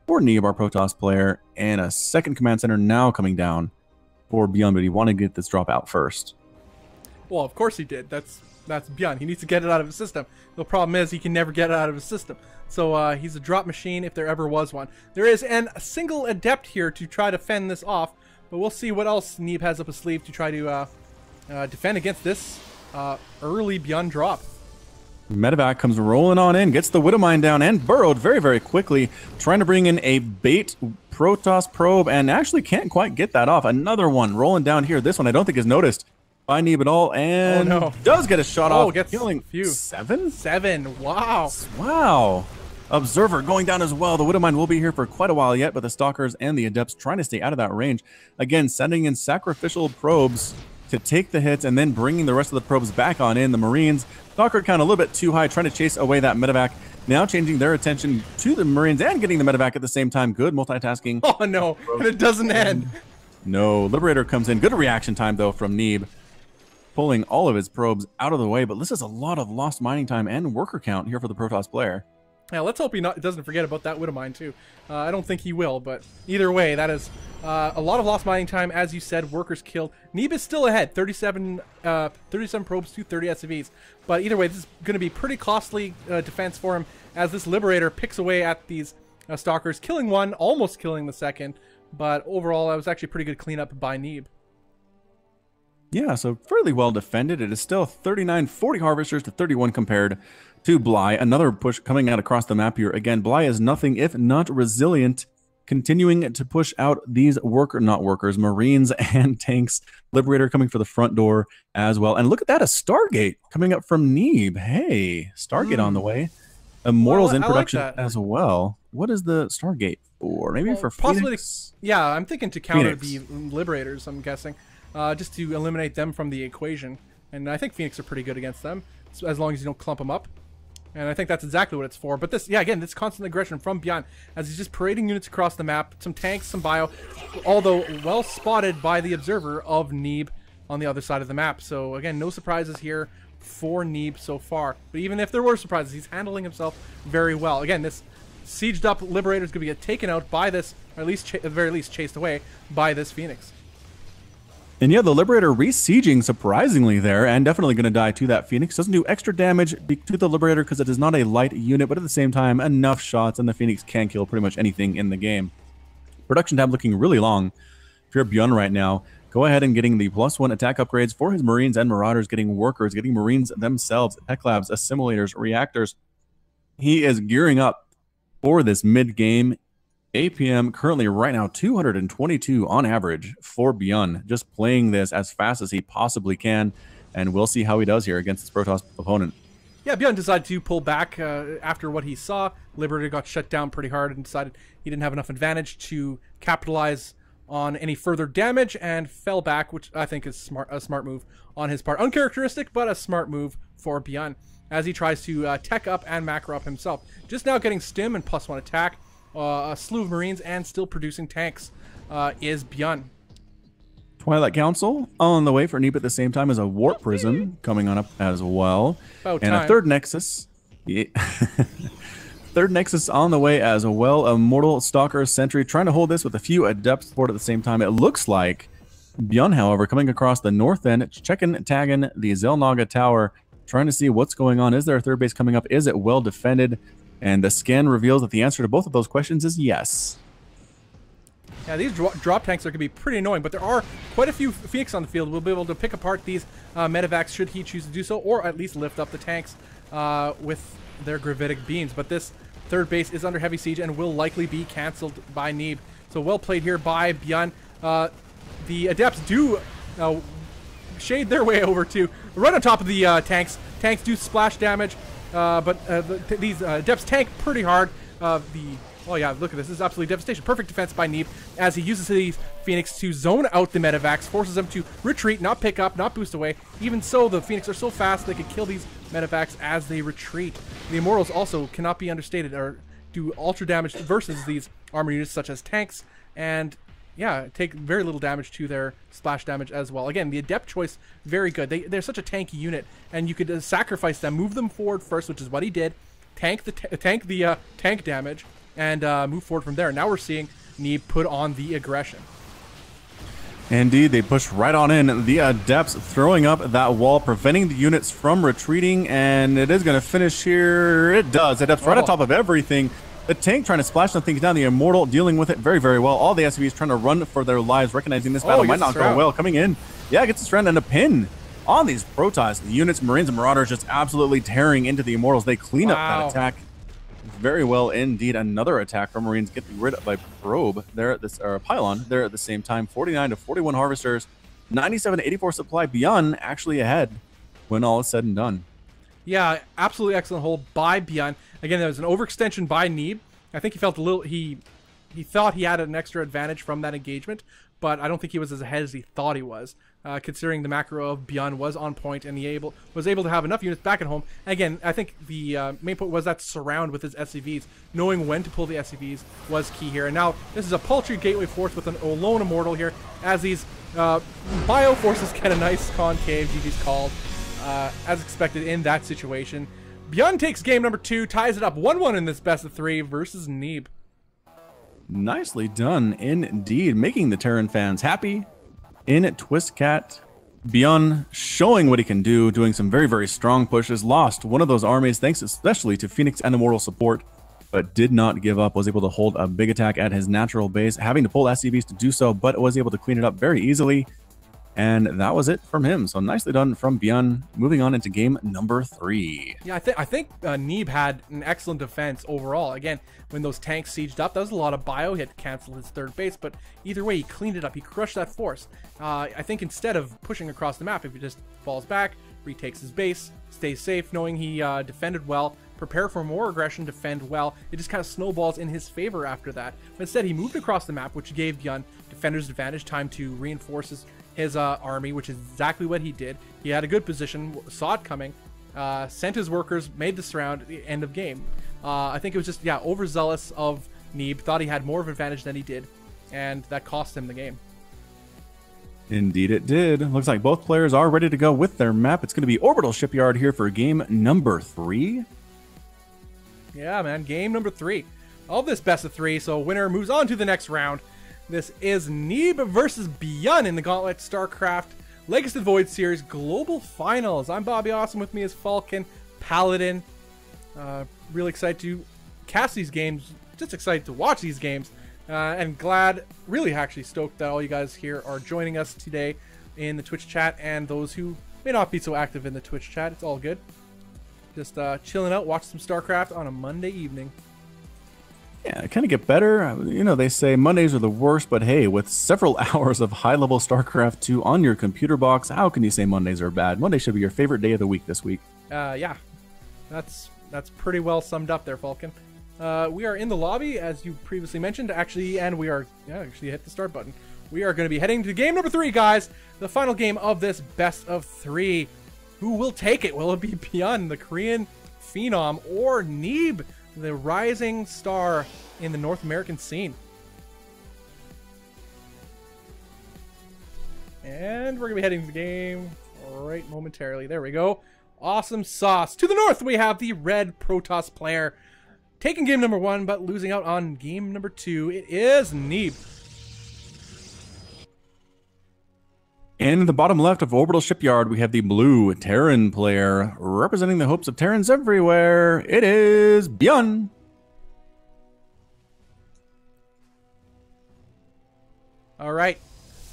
for Neeb, our Protoss player. And a second Command Center now coming down for Beyond, but he wanted to get this drop out first. Well, of course he did. That's Beyond. He needs to get it out of his system. The problem is he can never get it out of his system. So he's a drop machine if there ever was one. There is a single Adept here to try to fend this off, but we'll see what else Neeb has up his sleeve to try to defend against this early Beyond drop. Medevac comes rolling on in, gets the Widowmine down, and burrowed very, very quickly, trying to bring in a bait Protoss probe, and actually can't quite get that off. Another one rolling down here. This one I don't think is noticed by Neeb at all, and does get a shot off, gets killing few. 7? 7, wow. Wow. Observer going down as well. The Widowmine will be here for quite a while yet, but the Stalkers and the Adepts trying to stay out of that range. Again, sending in sacrificial probes to take the hits and then bringing the rest of the probes back on in. The Marines, Stalker count a little bit too high, trying to chase away that medevac. Now changing their attention to the Marines and getting the medevac at the same time. Good multitasking. Oh no, and it doesn't end. No, Liberator comes in. Good reaction time though from Neeb, pulling all of his probes out of the way. But this is a lot of lost mining time and worker count here for the Protoss player. Yeah, let's hope he doesn't forget about that Widowmine too. I don't think he will, but either way, that is a lot of lost mining time, as you said. Workers killed. Neeb is still ahead, 37 probes to 30 SCVs. But either way, this is going to be pretty costly defense for him, as this Liberator picks away at these Stalkers, killing one, almost killing the second. But overall, that was actually pretty good cleanup by Neeb. Yeah, so fairly well defended. It is still 39-40 Harvesters to 31 compared to Bly. Another push coming out across the map here. Again, Bly is nothing if not resilient, continuing to push out these Marines and tanks. Liberator coming for the front door as well. And look at that, a Stargate coming up from Neeb. Hey, Stargate on the way. Immortals in production as well. What is the Stargate for? Maybe for Phoenix? Yeah, I'm thinking to counter the Liberators, I'm guessing. Just to eliminate them from the equation. And I think Phoenix are pretty good against them, as long as you don't clump them up. And I think that's exactly what it's for. But this, yeah, again, this constant aggression from Beyond, as he's just parading units across the map. Some tanks, some bio, although well spotted by the observer of Neeb on the other side of the map. So again, no surprises here for Neeb so far. But even if there were surprises, he's handling himself very well. Again, this sieged up Liberator is going to get taken out by this, or at the very least chased away by this Phoenix. And yeah, the Liberator re-sieging surprisingly there, and definitely going to die to that Phoenix. Doesn't do extra damage to the Liberator because it is not a light unit, but at the same time, enough shots, and the Phoenix can kill pretty much anything in the game. Production tab looking really long. If you're Beyond right now, go ahead and getting the +1 attack upgrades for his Marines and Marauders, getting Workers, getting Marines themselves, Tech Labs, Assimilators, Reactors. He is gearing up for this mid-game. APM currently right now 222 on average for Beyond, just playing this as fast as he possibly can, and we'll see how he does here against his Protoss opponent. Yeah, Beyond decided to pull back after what he saw. Liberator got shut down pretty hard and decided he didn't have enough advantage to capitalize on any further damage and fell back, which I think is a smart move on his part. Uncharacteristic, but a smart move for Beyond as he tries to tech up and macro up himself. Just now getting stim and +1 attack. A slew of Marines and still producing tanks is Beyond. Twilight Council on the way for Neeb at the same time as a Warp Prism coming on up as well. About and time. A third Nexus. Yeah. Third Nexus on the way as well. A Mortal Stalker Sentry trying to hold this with a few Adept support at the same time. It looks like Beyond, however, coming across the north end, checking, tagging the Zelnaga Tower, trying to see what's going on. Is there a third base coming up? Is it well defended? And the scan reveals that the answer to both of those questions is yes. Yeah, these drop tanks are going to be pretty annoying, but there are quite a few Phoenix on the field. We'll be able to pick apart these medevacs should he choose to do so, or at least lift up the tanks with their gravitic beams. But this third base is under heavy siege and will likely be cancelled by Neeb. So well played here by Bjorn. The Adepts do shade their way over to right on top of the tanks. Tanks do splash damage, but these Adepts tank pretty hard. Oh yeah, look at this. This is absolutely devastation. Perfect defense by Neeb as he uses these Phoenix to zone out the medevacs, forces them to retreat, not pick up, not boost away. Even so, the Phoenix are so fast they can kill these medevacs as they retreat. The Immortals also cannot be understated or do ultra damage versus these armor units such as tanks, and yeah, take very little damage to their splash damage as well. Again, the Adept choice, very good. They're such a tanky unit, and you could sacrifice them, move them forward first, which is what he did, tank the tank damage, and move forward from there. Now we're seeing Neeb put on the aggression. Indeed, they push right on in. The Adepts throwing up that wall, preventing the units from retreating, and it is going to finish here. It does. Adepts right on top of everything. The tank trying to splash some things down. The Immortal dealing with it very, very well. All the SCVs trying to run for their lives, recognizing this battle might not go well. Coming in. Yeah, gets this round and a pin on these Protoss. The units, Marines, and Marauders just absolutely tearing into the Immortals. They clean up that attack very well indeed. Another attack from Marines getting rid of by Probe there at this, or Pylon there at the same time. 49 to 41 Harvesters, 97 to 84 supply. Beyond actually ahead when all is said and done. Yeah, absolutely excellent hold by Bjorn. Again, there was an overextension by Neeb. I think he felt a little, he thought he had an extra advantage from that engagement, but I don't think he was as ahead as he thought he was, considering the macro of Bjorn was on point and he was able to have enough units back at home. Again, I think the main point was that surround with his SCVs. Knowing when to pull the SCVs was key here. And now this is a paltry gateway force with an lone Immortal here, as these bio forces get a nice concave, GG's called, as expected in that situation. Bjorn takes game number 2, ties it up 1-1 in this best of 3 versus Neeb. Nicely done indeed, making the Terran fans happy in Twistcat. Bjorn showing what he can do, doing some very, very strong pushes. Lost one of those armies thanks especially to Phoenix and Immortal support, but did not give up. Was able to hold a big attack at his natural base, having to pull SCVs to do so, but was able to clean it up very easily. And that was it from him. So nicely done from Bjorn. Moving on into game number 3. Yeah, I think Neeb had an excellent defense overall. Again, when those tanks sieged up, that was a lot of bio. He had to cancel his third base, but either way, he cleaned it up. He crushed that force. I think instead of pushing across the map, if he just falls back, retakes his base, stays safe, knowing he defended well, prepare for more aggression, defend well, it just kind of snowballs in his favor after that. But instead, he moved across the map, which gave Bjorn defender's advantage, time to reinforce his army, which is exactly what he did. He had a good position, saw it coming, sent his workers, made the surround, the end of game. I think it was just, yeah, overzealous of Neeb, thought he had more of an advantage than he did, and that cost him the game. Indeed it did. Looks like both players are ready to go with their map. It's going to be Orbital Shipyard here for game number 3. Yeah, man, game number 3 of this best of 3, so winner moves on to the next round. This is Neeb versus Bjorn in the Gauntlet StarCraft Legacy of the Void Series Global Finals. I'm Bobby Awesome, with me is Falcon, Paladin. Really excited to cast these games, just excited to watch these games, and glad, really actually stoked that all you guys here are joining us today in the Twitch chat, and those who may not be so active in the Twitch chat, it's all good. Just chilling out, watch some StarCraft on a Monday evening. Yeah, kind of get better. You know, they say Mondays are the worst, but hey, with several hours of high-level StarCraft 2 on your computer box, how can you say Mondays are bad? Monday should be your favorite day of the week this week. Yeah, that's pretty well summed up there, Falcon. We are in the lobby, as you previously mentioned, actually, and we are, actually hit the start button. We are going to be heading to game number 3, guys. The final game of this best of 3. Who will take it? Will it be Bjorn, the Korean phenom, or Neeb, the rising star in the North American scene? And we're going to be heading to the game right momentarily. There we go. Awesome sauce. To the north, we have the red Protoss player taking game number 1, but losing out on game number 2. It is Neeb. In the bottom left of Orbital Shipyard, we have the blue Terran player representing the hopes of Terrans everywhere. It is Bjorn. All right.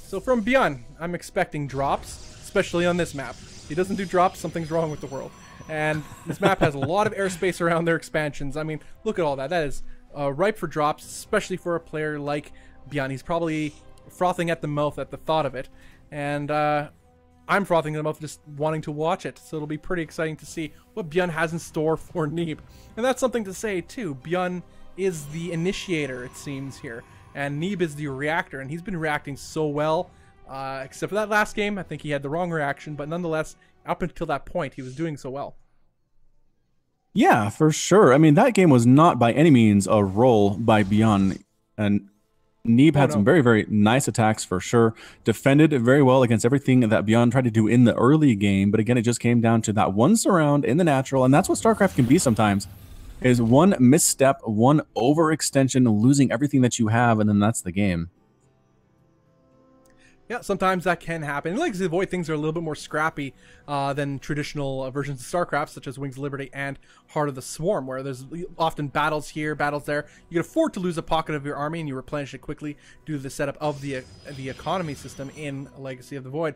So from Beyond, I'm expecting drops, especially on this map. If he doesn't do drops, something's wrong with the world. And this map has a lot of airspace around their expansions. I mean, look at all that. That is ripe for drops, especially for a player like Beyond. He's probably frothing at the mouth at the thought of it. And I'm frothing at the mouth just wanting to watch it. So it'll be pretty exciting to see what Beyond has in store for Neeb. And that's something to say, too. Beyond is the initiator, it seems, here. And Neeb is the reactor, and he's been reacting so well. Except for that last game, I think he had the wrong reaction, but nonetheless, up until that point, he was doing so well. Yeah, for sure. I mean, that game was not by any means a roll by Beyond, and Neeb had some very, very nice attacks for sure. Defended very well against everything that Beyond tried to do in the early game, but again, it just came down to that one surround in the natural, and that's what StarCraft can be sometimes. Is one misstep, one overextension, losing everything that you have, and then that's the game. Yeah, sometimes that can happen. In Legacy of the Void, things are a little bit more scrappy than traditional versions of StarCraft, such as Wings of Liberty and Heart of the Swarm, where there's often battles here, battles there. You can afford to lose a pocket of your army, and you replenish it quickly due to the setup of the economy system in Legacy of the Void,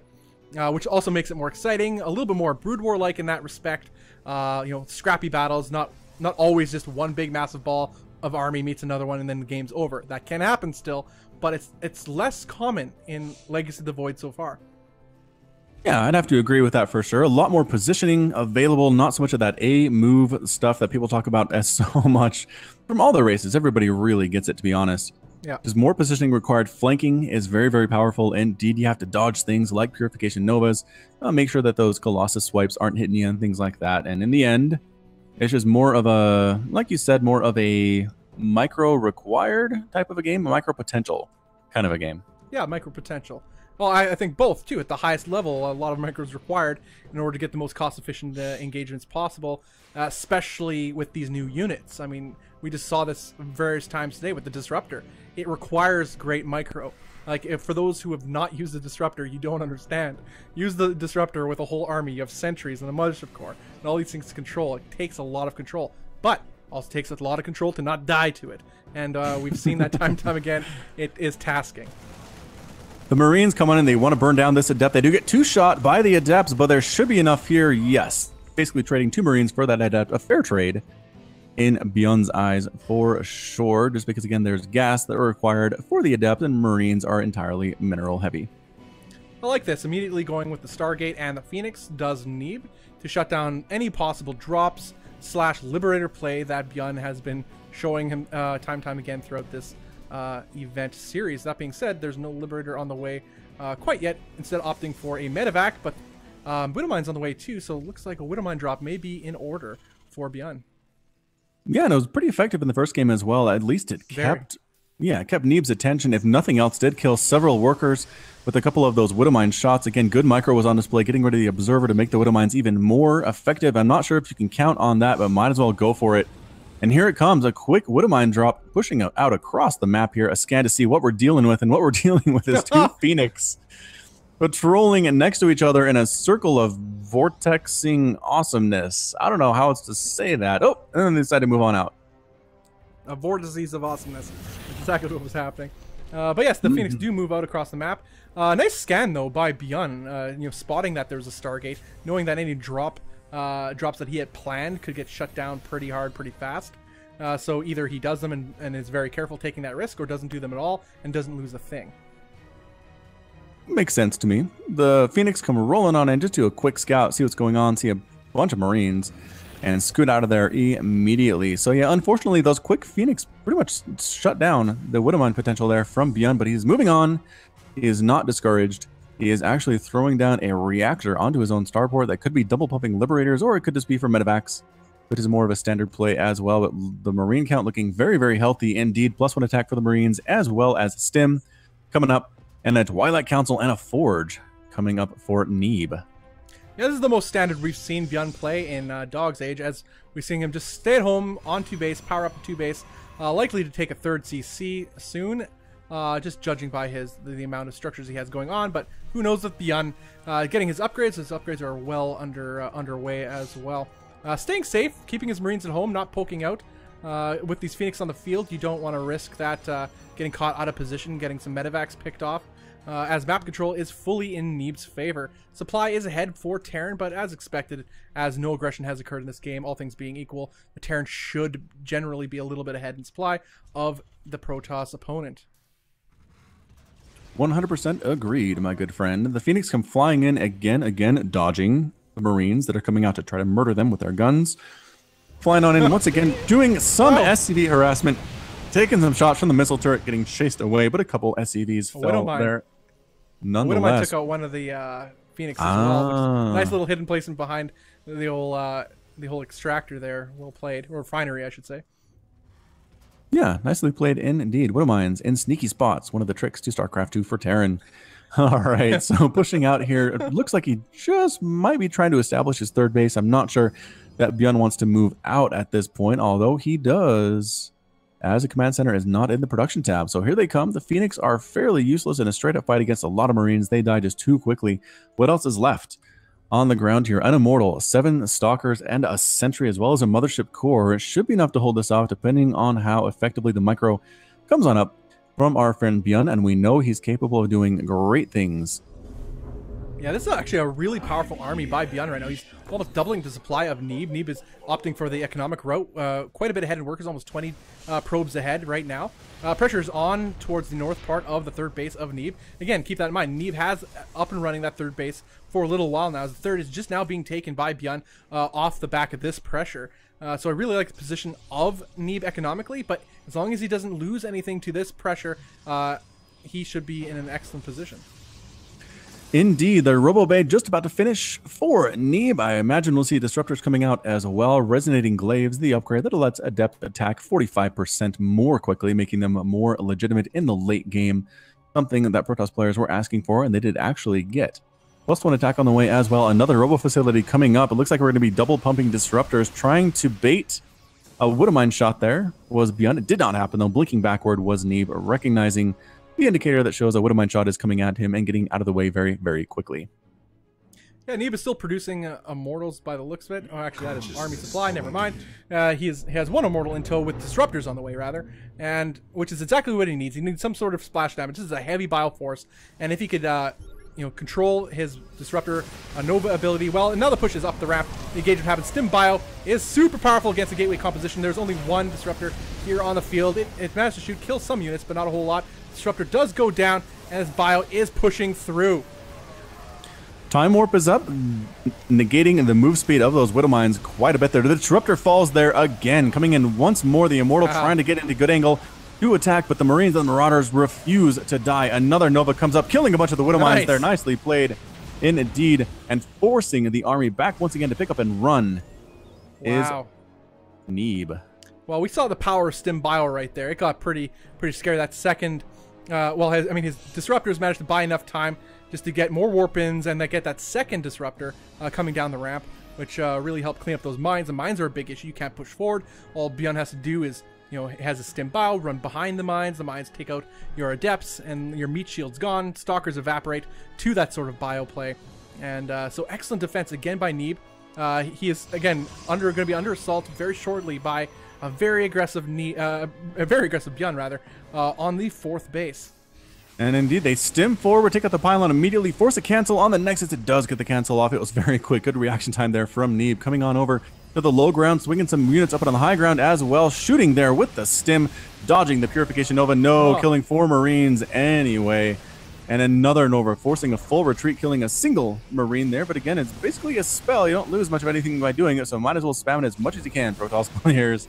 which also makes it more exciting, a little bit more Brood War-like in that respect. You know, scrappy battles, not always just one big massive ball of army meets another one and then the game's over. That can happen still, but it's less common in Legacy of the Void so far. Yeah, I'd have to agree with that for sure. A lot more positioning available, not so much of that A move stuff that people talk about as so much from all the races. Everybody really gets it, to be honest. Yeah. There's more positioning required. Flanking is very, very powerful. Indeed, you have to dodge things like Purification Novas. Make sure that those Colossus swipes aren't hitting you and things like that. And in the end, it's just more of a, like you said, more of a micro required type of a game, a micro potential kind of a game. Yeah, micro potential. Well, I think both too. At the highest level, a lot of micros required in order to get the most cost-efficient engagements possible, especially with these new units. I mean, we just saw this various times today with the Disruptor. It requires great micro. Like, if for those who have not used the Disruptor, you don't understand. Use the Disruptor with a whole army. You have sentries and a Mothership Core and all these things to control. It takes a lot of control, but also takes a lot of control to not die to it. And we've seen that time and time again. It is tasking. The Marines come on and they want to burn down this Adept. They do get two shot by the Adepts, but there should be enough here. Yes. Basically trading two Marines for that Adept. A fair trade in Beyond's eyes for sure. Just because, again, there's gas that are required for the Adept, and Marines are entirely mineral heavy. I like this. Immediately going with the Stargate and the Phoenix does Neeb to shut down any possible drops / Liberator play that Beyond has been showing him time and time again throughout this event series. That being said, there's no Liberator on the way quite yet, instead opting for a Medevac, but Widowmine's on the way too, so it looks like a Widowmine drop may be in order for Beyond. Yeah, and it was pretty effective in the first game as well. At least it kept Neeb's attention. If nothing else, did kill several workers with a couple of those Widowmine shots. Again, good micro was on display, getting rid of the Observer to make the Widowmines even more effective. I'm not sure if you can count on that, but might as well go for it. And here it comes, a quick Widowmine drop, pushing out across the map here. A scan to see what we're dealing with, and what we're dealing with is two Phoenix patrolling next to each other in a circle of vortexing awesomeness. I don't know how else to say that. Oh, and then they decided to move on out. A vortices of awesomeness. That's exactly what was happening. But yes, the Phoenix do move out across the map. Nice scan though by Beyond, you know, spotting that there's a Stargate, knowing that any drops that he had planned could get shut down pretty hard, pretty fast. So either he does them and is very careful taking that risk, or doesn't do them at all and doesn't lose a thing. Makes sense to me. The Phoenix come rolling on in, just do a quick scout, see what's going on, see a bunch of Marines, and scoot out of there immediately. So yeah, unfortunately, those quick Phoenix pretty much shut down the Widowmine potential there from Beyond, but he's moving on. He is not discouraged. He is actually throwing down a reactor onto his own starport that could be double pumping Liberators, or it could just be for Medevacs, which is more of a standard play as well. But the Marine count looking very, very healthy indeed. +1 attack for the Marines, as well as Stim coming up, and a Twilight Council and a Forge coming up for Neeb. Yeah, this is the most standard we've seen Beyond play in Dog's Age, as we're seeing him just stay at home on 2 base, power up to 2 base, likely to take a 3rd CC soon, just judging by the amount of structures he has going on. But who knows with Beyond getting his upgrades are well underway as well. Staying safe, keeping his Marines at home, not poking out. With these Phoenix on the field, you don't want to risk that getting caught out of position, getting some medevacs picked off, as map control is fully in Neeb's favor. Supply is ahead for Terran, but as expected, as no aggression has occurred in this game, all things being equal, the Terran should generally be a little bit ahead in supply of the Protoss opponent. 100% agreed, my good friend. The Phoenix come flying in again, dodging the Marines that are coming out to try to murder them with their guns. Flying on in once again, doing some SCV harassment, taking some shots from the missile turret, getting chased away, but a couple SCVs fell there. Nonetheless, took out one of the Phoenix as well, which is a nice little hidden placement behind the whole extractor there. Well played, or refinery, I should say. Yeah, nicely played indeed. Widowmines in sneaky spots. One of the tricks to StarCraft 2 for Terran. All right, so pushing out here. It looks like he just might be trying to establish his third base. I'm not sure that Bjorn wants to move out at this point, although he does, as the command center is not in the production tab. So here they come. The Phoenix are fairly useless in a straight-up fight against a lot of Marines. They die just too quickly. What else is left on the ground here? An Immortal, 7 Stalkers, and a Sentry, as well as a Mothership Core. It should be enough to hold this off, depending on how effectively the micro comes on up from our friend Bjorn, and we know he's capable of doing great things. Yeah, this is actually a really powerful army by Bjorn right now. He's almost doubling the supply of Neeb. Neeb is opting for the economic route, quite a bit ahead in workers, almost 20 probes ahead right now. Pressure is on towards the north part of the third base of Neeb. Again, keep that in mind. Neeb has up and running that third base for a little while now. The third is just now being taken by Bjorn off the back of this pressure. So I really like the position of Neeb economically, but as long as he doesn't lose anything to this pressure, he should be in an excellent position. Indeed, the Robo Bay just about to finish for Neeb. I imagine we'll see disruptors coming out as well. Resonating Glaives, the upgrade that lets Adept attack 45% more quickly, making them more legitimate in the late game. Something that Protoss players were asking for, and they did actually get. +1 attack on the way as well. Another Robo Facility coming up. It looks like we're going to be double pumping disruptors, trying to bait a Widowmine shot there. Was Beyond. It did not happen, though. Blinking backward was Neeb, recognizing the indicator that shows a Widowmine shot is coming at him and getting out of the way very, very quickly. Yeah, Neeb is still producing Immortals by the looks of it. Oh, actually, that is Army Supply. Never mind. He has one Immortal in tow with Disruptors on the way, rather, and which is exactly what he needs. He needs some sort of splash damage. This is a heavy Bile Force, and if he could, control his Disruptor Nova ability, well, another push is up the ramp. The engagement happens. Stim Bio is super powerful against the Gateway composition. There's only one Disruptor here on the field. It managed to kill some units, but not a whole lot. Disruptor does go down, and his Bio is pushing through. Time Warp is up, negating the move speed of those Widowmines quite a bit there. The Disruptor falls there again, coming in once more. The Immortal trying to get into good angle to attack, but the Marines and the Marauders refuse to die. Another Nova comes up, killing a bunch of the Widowmines there. Nicely played indeed, and forcing the army back once again to pick up and run is Neeb. Well, we saw the power of Stim Bio right there. It got pretty scary. That second, his Disruptors managed to buy enough time just to get more warp-ins and get that second Disruptor coming down the ramp, which really helped clean up those mines. The mines are a big issue. You can't push forward. All Bjorn has to do is, it has a Stim Bio, run behind the mines. The mines take out your Adepts, and your meat shield's gone. Stalkers evaporate to that sort of bio play. And so excellent defense again by Neeb. He is, again, going to be under assault very shortly by a very aggressive Bjorn, rather, on the fourth base. And indeed, they stim forward, take out the pylon immediately, force a cancel on the Nexus. It does get the cancel off. It was very quick. Good reaction time there from Neeb. Coming on over to the low ground, swinging some units up on the high ground as well. Shooting there with the stim, dodging the Purification Nova. Killing 4 Marines anyway. And another Nova, forcing a full retreat, killing a single Marine there. But again, it's basically a spell. You don't lose much of anything by doing it, so might as well spam it as much as you can, Protoss players.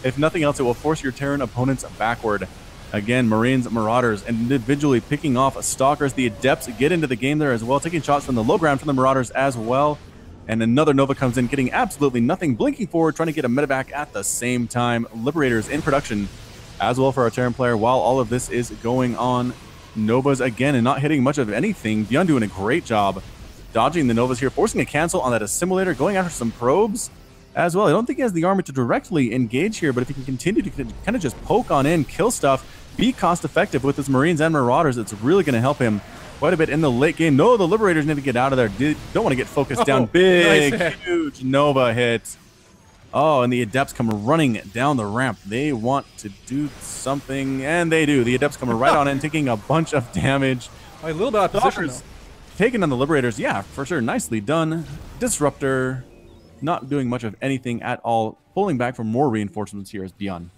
If nothing else, it will force your Terran opponents backward. Again, Marines, Marauders, and individually picking off Stalkers. The Adepts get into the game there as well, taking shots from the low ground from the Marauders as well. And another Nova comes in, getting absolutely nothing, blinking forward, trying to get a medevac at the same time. Liberators in production as well for our Terran player while all of this is going on. Novas again and not hitting much of anything. Beyond doing a great job dodging the Novas here, forcing a cancel on that assimilator, going after some probes as well. I don't think he has the armor to directly engage here, but if he can continue to kind of just poke on in, kill stuff, be cost effective with his Marines and Marauders, it's really going to help him quite a bit in the late game. No, the Liberators need to get out of there. Don't want to get focused down. Big, huge Nova hit. Oh, and the Adepts come running down the ramp. They want to do something, and they do. The Adepts come right on in, taking a bunch of damage. A little bit out of position, though. Taking on the Liberators, yeah, for sure. Nicely done. Disruptor, not doing much of anything at all. Pulling back for more reinforcements here as Beyond.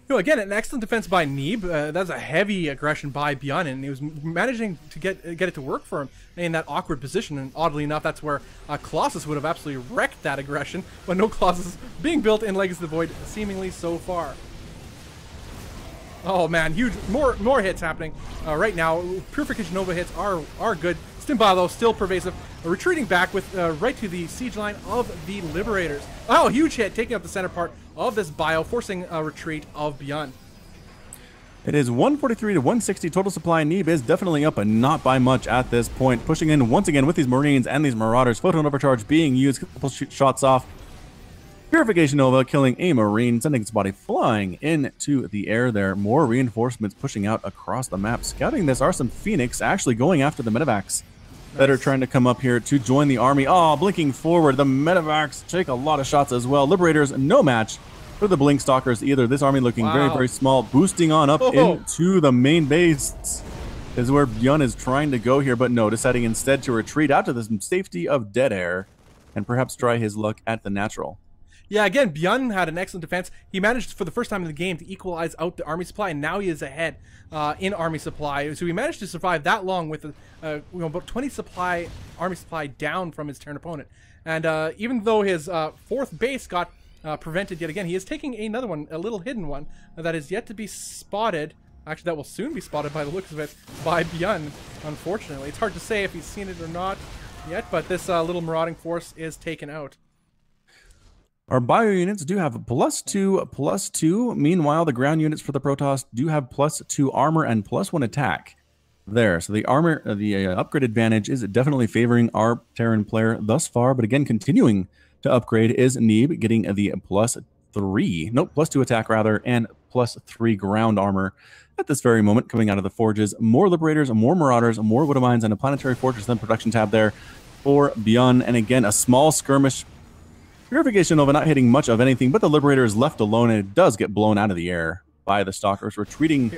You know, again, an excellent defense by Neeb. That's a heavy aggression by Beyond, and he was managing to get it to work for him in that awkward position. And oddly enough, that's where Colossus would have absolutely wrecked that aggression, but no Colossus being built in Legacy of the Void seemingly so far. Oh man, huge, more hits happening right now. Purification Nova hits are good. Stimbile though still pervasive, retreating back with right to the siege line of the Liberators. Oh, huge hit, taking up the center part of this bio, forcing a retreat of Beyond. It is 143 to 160 total supply. Neeb is definitely up, but not by much at this point. Pushing in once again with these Marines and these Marauders. Photon overcharge being used, couple shots off. Purification Nova killing a Marine, sending its body flying into the air there. More reinforcements pushing out across the map. Scouting this are some Phoenix actually going after the Medivacs that are trying to come up here to join the army. Oh, blinking forward. The Medivacs take a lot of shots as well. Liberators, no match for the Blink Stalkers either. This army looking very, very small. Boosting on up into the main base is where Bjorn is trying to go here, but no, deciding instead to retreat out to the safety of dead air and perhaps try his luck at the natural. Yeah, again, Bjorn had an excellent defense. He managed for the first time in the game to equalize out the army supply, and now he is ahead in army supply. So he managed to survive that long with about 20 army supply down from his Terran opponent. And even though his fourth base got prevented yet again, he is taking another one, a little hidden one, that is yet to be spotted. Actually, that will soon be spotted by the looks of it by Bjorn, unfortunately. It's hard to say if he's seen it or not yet, but this little marauding force is taken out. Our bio units do have +2/+2. Meanwhile, the ground units for the Protoss do have +2 armor and +1 attack there. So the armor, the upgrade advantage is definitely favoring our Terran player thus far. But again, continuing to upgrade is Neeb, getting the +2 attack rather, and +3 ground armor at this very moment coming out of the forges. More Liberators, more Marauders, more Widow Mines, and a Planetary Fortress then production tab there for Beyond. And again, a small skirmish. Purification Nova not hitting much of anything, but the Liberator is left alone, and it does get blown out of the air by the Stalkers, retreating.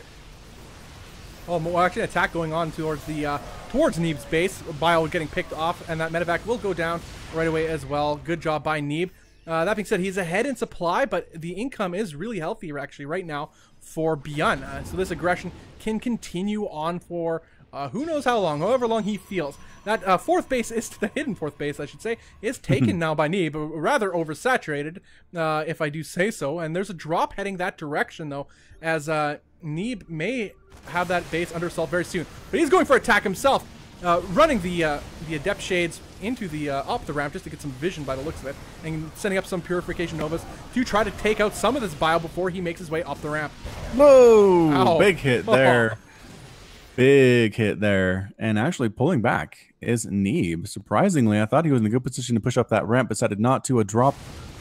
Oh, well, actually, an attack going on towards the towards Neeb's base. Bio getting picked off, and that medevac will go down right away as well. Good job by Neeb. That being said, he's ahead in supply, but the income is really healthy actually right now for Beyond. So this aggression can continue on for who knows how long, however long he feels. That fourth base is the hidden fourth base, I should say, is taken now by Neeb, rather oversaturated, if I do say so. And there's a drop heading that direction though, as Neeb may have that base under assault very soon. But he's going for attack himself, running the Adept Shades into the up the ramp just to get some vision by the looks of it, and sending up some Purification Novas to try to take out some of this bio before he makes his way up the ramp. Whoa! Ow. Big hit there. Big hit there. And actually pulling back is Neeb. Surprisingly, I thought he was in a good position to push up that ramp, decided not to. A drop.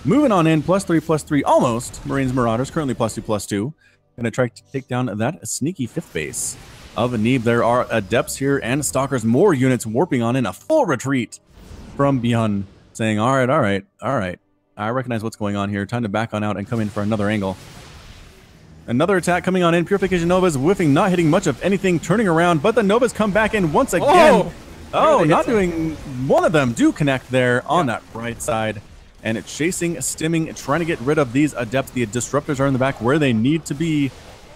Moving on in, +3/+3, almost. Marines Marauders, currently +2/+2. Gonna try to take down that sneaky fifth base of Neeb. There are Adepts here and Stalkers. More units warping on in. A full retreat from Beyond, saying, all right. I recognize what's going on here. Time to back on out and come in for another angle. Another attack coming on in. Purification Novas whiffing, not hitting much of anything, turning around, but the Novas come back in once again. Oh, not doing. One of them do connect there on that right side. And it's chasing, stimming, trying to get rid of these Adepts. The Disruptors are in the back where they need to be.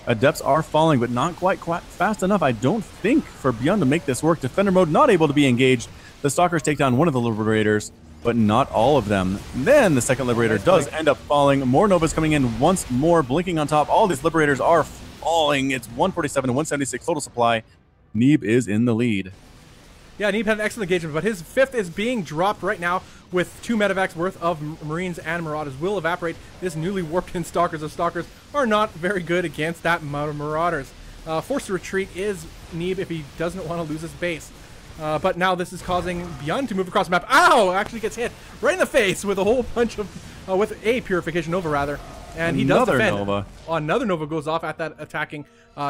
Adepts are falling, but not quite fast enough, I don't think, for Beyond to make this work. Defender mode not able to be engaged. The Stalkers take down one of the Liberators, but not all of them. Then the second Liberator does end up falling. More Novas coming in once more, blinking on top. All these Liberators are falling. It's 147 to 176 total supply. Neeb is in the lead. Yeah, Neeb had an excellent engagement, but his fifth is being dropped right now with 2 medevacs worth of Marines and Marauders. Will evaporate this newly warped in Stalkers. The Stalkers are not very good against that amount of Marauders. Forced to retreat is Neeb if he doesn't want to lose his base. But now this is causing Beyond to move across the map. Ow! Actually gets hit right in the face with a whole bunch of, with a Purification Nova rather. And he does defend. Nova. Another Nova goes off at that attacking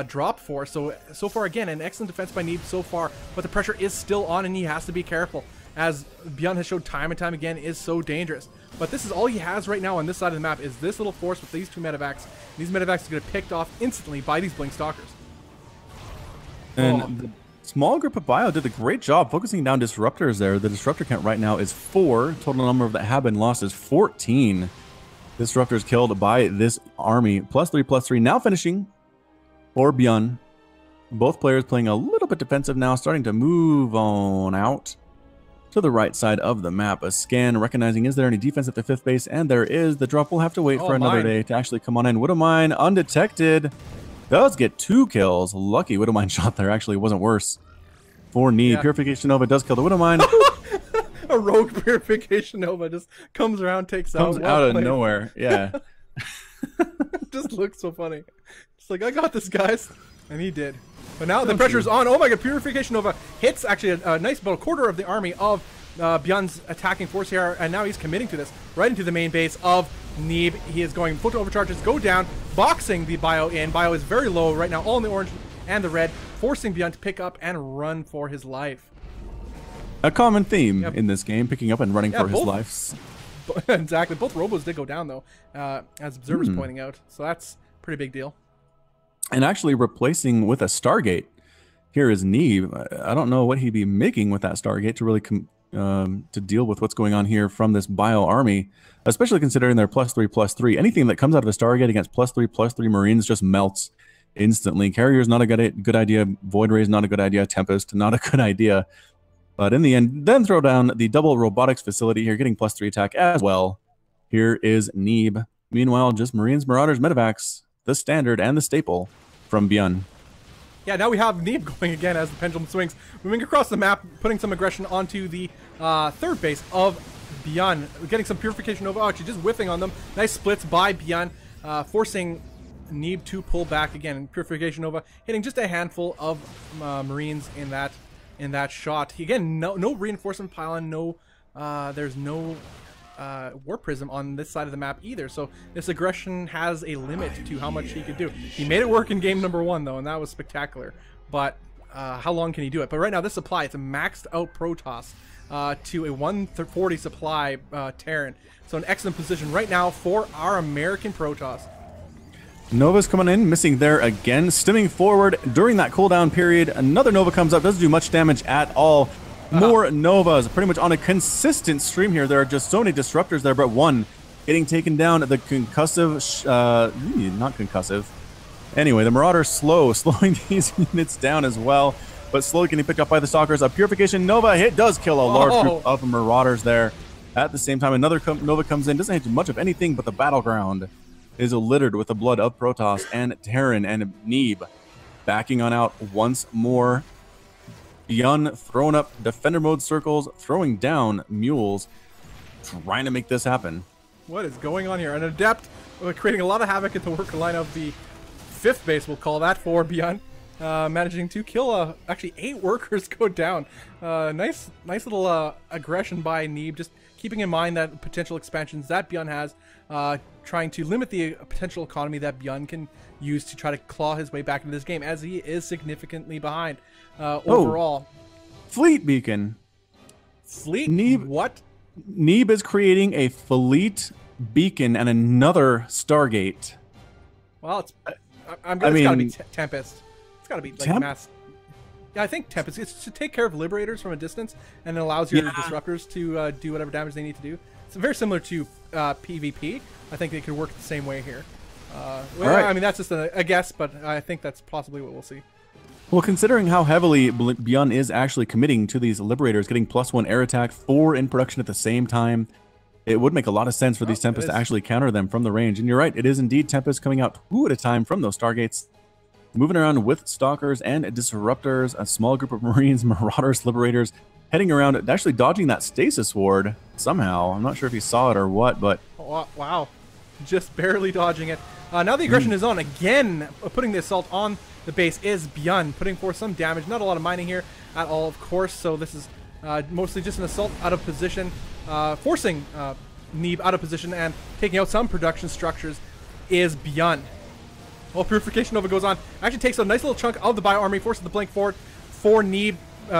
drop force. So far again, an excellent defense by Neeb so far, but the pressure is still on and he has to be careful. as Beyond has showed time and time again, is so dangerous. But this is all he has right now on this side of the map, is this little force with these two medevacs. These medevacs are going to get picked off instantly by these Blink Stalkers. And the small group of Bio did a great job focusing down disruptors there. The disruptor count right now is 4. Total number that have been lost is 14. Disruptors killed by this army. +3/+3 now finishing for Beyond. Both players playing a little bit defensive now, starting to move on out to the right side of the map. A scan recognizing, is there any defense at the 5th base? And there is. The drop will have to wait for another day to actually come on in. Widowmine undetected. Does get 2 kills. Lucky Widowmine shot there actually wasn't worse for Need. Yeah. Purification Nova does kill the Widowmine. A rogue Purification Nova just comes around, takes out of nowhere. Yeah. Just looks so funny. It's like, I got this, guys. And he did. But now the pressure's on. Oh my god, Purification Nova hits actually a nice about a quarter of the army of Beyond's attacking force here, and now he's committing to this right into the main base of Neeb. He is going full to overcharges, go down, boxing the Bio in. Bio is very low right now, all in the orange and the red, forcing Beyond to pick up and run for his life. A common theme in this game, picking up and running for his life. Exactly. Both Robos did go down though, as observers pointing out. So that's a pretty big deal. And actually replacing with a Stargate. Here is Neeb. I don't know what he'd be making with that Stargate to really to deal with what's going on here from this Bio army, especially considering their +3/+3. Anything that comes out of a Stargate against +3/+3 Marines just melts instantly. Carrier's not a good idea. Void Ray's not a good idea. Tempest, not a good idea. But in the end, then throw down the double robotics facility here, getting +3 attack as well. Here is Neeb. Meanwhile, just Marines, Marauders, Medevacs, the standard and the staple from Beyond. Yeah, now we have Neeb going again as the pendulum swings, moving across the map, putting some aggression onto the 3rd base of Beyond, getting some Purification Nova, actually just whiffing on them. Nice splits by Beyond, forcing Neeb to pull back again. And Purification Nova hitting just a handful of Marines in that shot. Again, no reinforcement pylon, there's no Warp Prism on this side of the map either, so this aggression has a limit to how much he could do. He made it work in game number 1 though, and that was spectacular, but how long can he do it? But right now this supply, it's a maxed out Protoss to a 140 supply Terran, so an excellent position right now for our American Protoss. Nova's coming in, missing there again, stimming forward during that cooldown period. Another Nova comes up, doesn't do much damage at all. More Novas, pretty much on a consistent stream here. There are just so many disruptors there, but one getting taken down. The concussive, not concussive. Anyway, the Marauder's slowing these units down as well, but slowly getting picked up by the Stalkers. A Purification Nova hit does kill a large group of Marauders there. At the same time, another Nova comes in, doesn't hit much of anything, but the battleground is littered with the blood of Protoss and Terran, and Neeb backing on out once more. Beyond throwing up defender mode circles, throwing down mules, trying to make this happen. What is going on here? An Adept creating a lot of havoc at the worker line of the 5th base, we'll call that, for Beyond. Managing to kill actually 8 workers go down. Nice little aggression by Neeb, just keeping in mind that potential expansions that Beyond has, trying to limit the potential economy that Beyond can use to try to claw his way back into this game, as he is significantly behind overall. Fleet Beacon. Fleet? Neeb, what? Neeb is creating a Fleet Beacon and another Stargate. Well, it's it's gotta be Tempest. It's gotta be like mass. Yeah, I think Tempest. It's to take care of Liberators from a distance, and it allows your disruptors to do whatever damage they need to do. It's very similar to PvP. I think it could work the same way here. I mean, that's just a guess, but I think that's possibly what we'll see. Well, considering how heavily Beyond is actually committing to these Liberators, getting +1 air attack, 4 in production at the same time, it would make a lot of sense for these Tempests to actually counter them from the range. And you're right, it is indeed Tempest coming out 2 at a time from those Stargates, moving around with Stalkers and Disruptors, a small group of Marines, Marauders, Liberators, heading around, actually dodging that Stasis Ward somehow. I'm not sure if he saw it or what, but... Oh, wow. Just barely dodging it. Now the aggression is on again, putting the assault on the base is Beyond, putting forth some damage. Not a lot of mining here at all, of course, so this is mostly just an assault out of position, forcing Neeb out of position and taking out some production structures is Beyond. While Purification Nova goes on, actually takes a nice little chunk of the Bio Army, forces the blink forward for Neeb,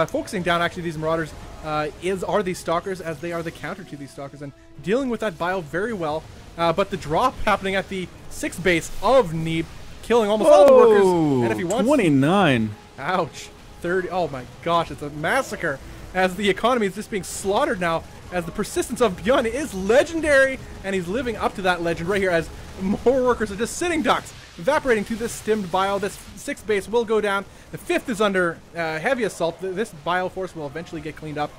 focusing down actually these Marauders are these Stalkers, as they are the counter to these Stalkers, and dealing with that bio very well. But the drop happening at the 6th base of Neeb, killing almost all the workers. And if he wants 29. Ouch. 30. Oh my gosh, it's a massacre as the economy is just being slaughtered now, as the persistence of Bjorn is legendary, and he's living up to that legend right here as more workers are just sitting ducks, evaporating to this stimmed bio. This 6th base will go down. The 5th is under heavy assault. This bio force will eventually get cleaned up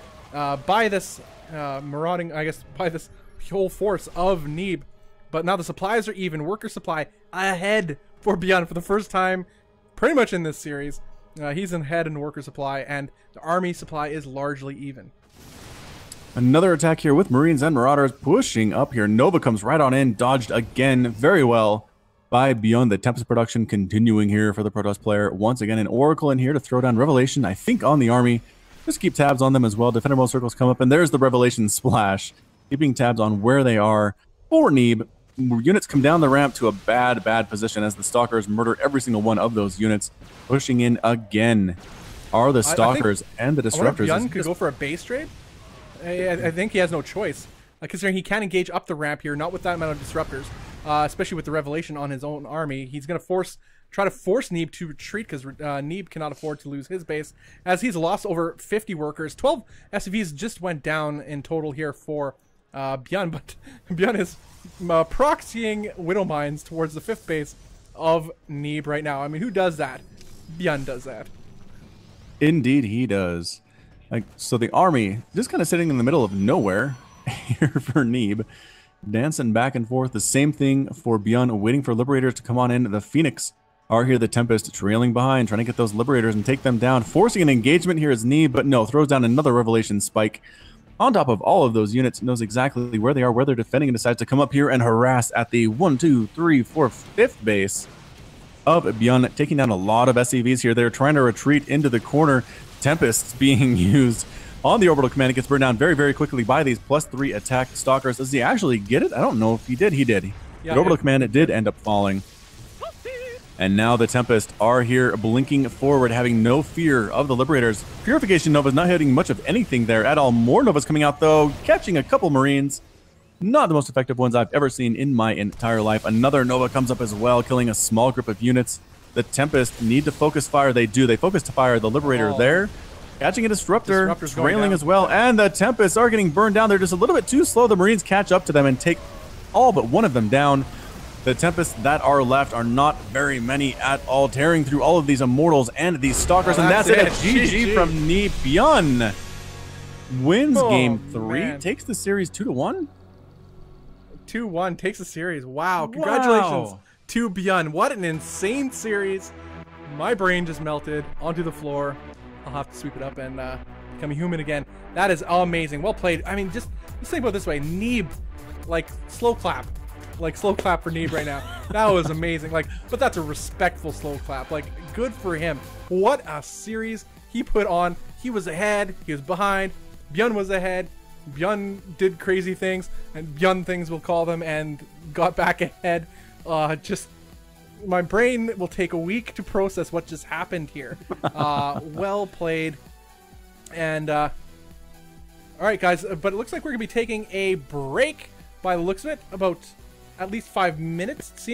by this marauding, I guess, by this whole force of Neeb. But now the supplies are even. Worker supply ahead for Bjorn for the first time pretty much in this series. He's ahead in worker supply, and the army supply is largely even. Another attack here with Marines and Marauders pushing up here. Nova comes right on in, dodged again very well by Beyond. The Tempest production continuing here for the Protoss player. Once again, an Oracle in here to throw down Revelation, I think, on the army. Just keep tabs on them as well. Defender mode circles come up, and there's the Revelation splash. Keeping tabs on where they are for Neeb. Units come down the ramp to a bad position as the Stalkers murder every single one of those units. Pushing in again are the Stalkers and the Disruptors. Yun could go for a base trade. I think he has no choice, considering he can engage up the ramp here, not with that amount of Disruptors, especially with the Revelation on his own army. He's going to try to force Neeb to retreat, because Neeb cannot afford to lose his base, as he's lost over 50 workers. 12 SCVs just went down in total here for Bjorn, but Bjorn is proxying Widow Mines towards the 5th base of Neeb right now. I mean, who does that? Bjorn does that. Indeed, he does. So the army just kind of sitting in the middle of nowhere here for Neeb, dancing back and forth. The same thing for Bjorn, waiting for Liberators to come on in. The Phoenix are here, the Tempest trailing behind, trying to get those Liberators and take them down. Forcing an engagement here is Neeb, but no, throws down another Revelation spike on top of all of those units, knows exactly where they are, where they're defending, and decides to come up here and harass at the 1, 2, 3, 4, 5th base of Bjorn, taking down a lot of SCVs here. They're trying to retreat into the corner. Tempests being used on the orbital command. It gets burned down very quickly by these +3 attack Stalkers. Does he actually get it? I don't know if he did. He did. Yeah, the orbital command, it did end up falling. And now the Tempest are here blinking forward, having no fear of the Liberators. Purification Nova's not hitting much of anything there at all. More Novas coming out though, catching a couple Marines. Not the most effective ones I've ever seen in my entire life. Another Nova comes up as well, killing a small group of units. The Tempest need to focus fire. They do. They focus to fire the Liberator there. Catching a Disruptor, trailing as well. And the Tempests are getting burned down. They're just a little bit too slow. The Marines catch up to them and take all but one of them down. The Tempests that are left are not very many at all, tearing through all of these Immortals and these Stalkers. And that's it. GG from Neeb. Bjorn wins game 3, takes the series 2-1. 2-1, takes the series. Wow. Congratulations to Bjorn. What an insane series. My brain just melted onto the floor. I'll have to sweep it up and become a human again. That is amazing. Well played. I mean, just think about it this way. Neeb, like, slow clap. Like, slow clap for Neeb right now. That was amazing. Like, but that's a respectful slow clap. Like, good for him. What a series he put on. He was ahead. He was behind. Bjorn was ahead. Bjorn did crazy things, and Bjorn things we'll call them, and got back ahead. Just, my brain will take a week to process what just happened here. Well played. And, all right, guys, but it looks like we're going to be taking a break by the looks of it, about at least 5 minutes, it seems.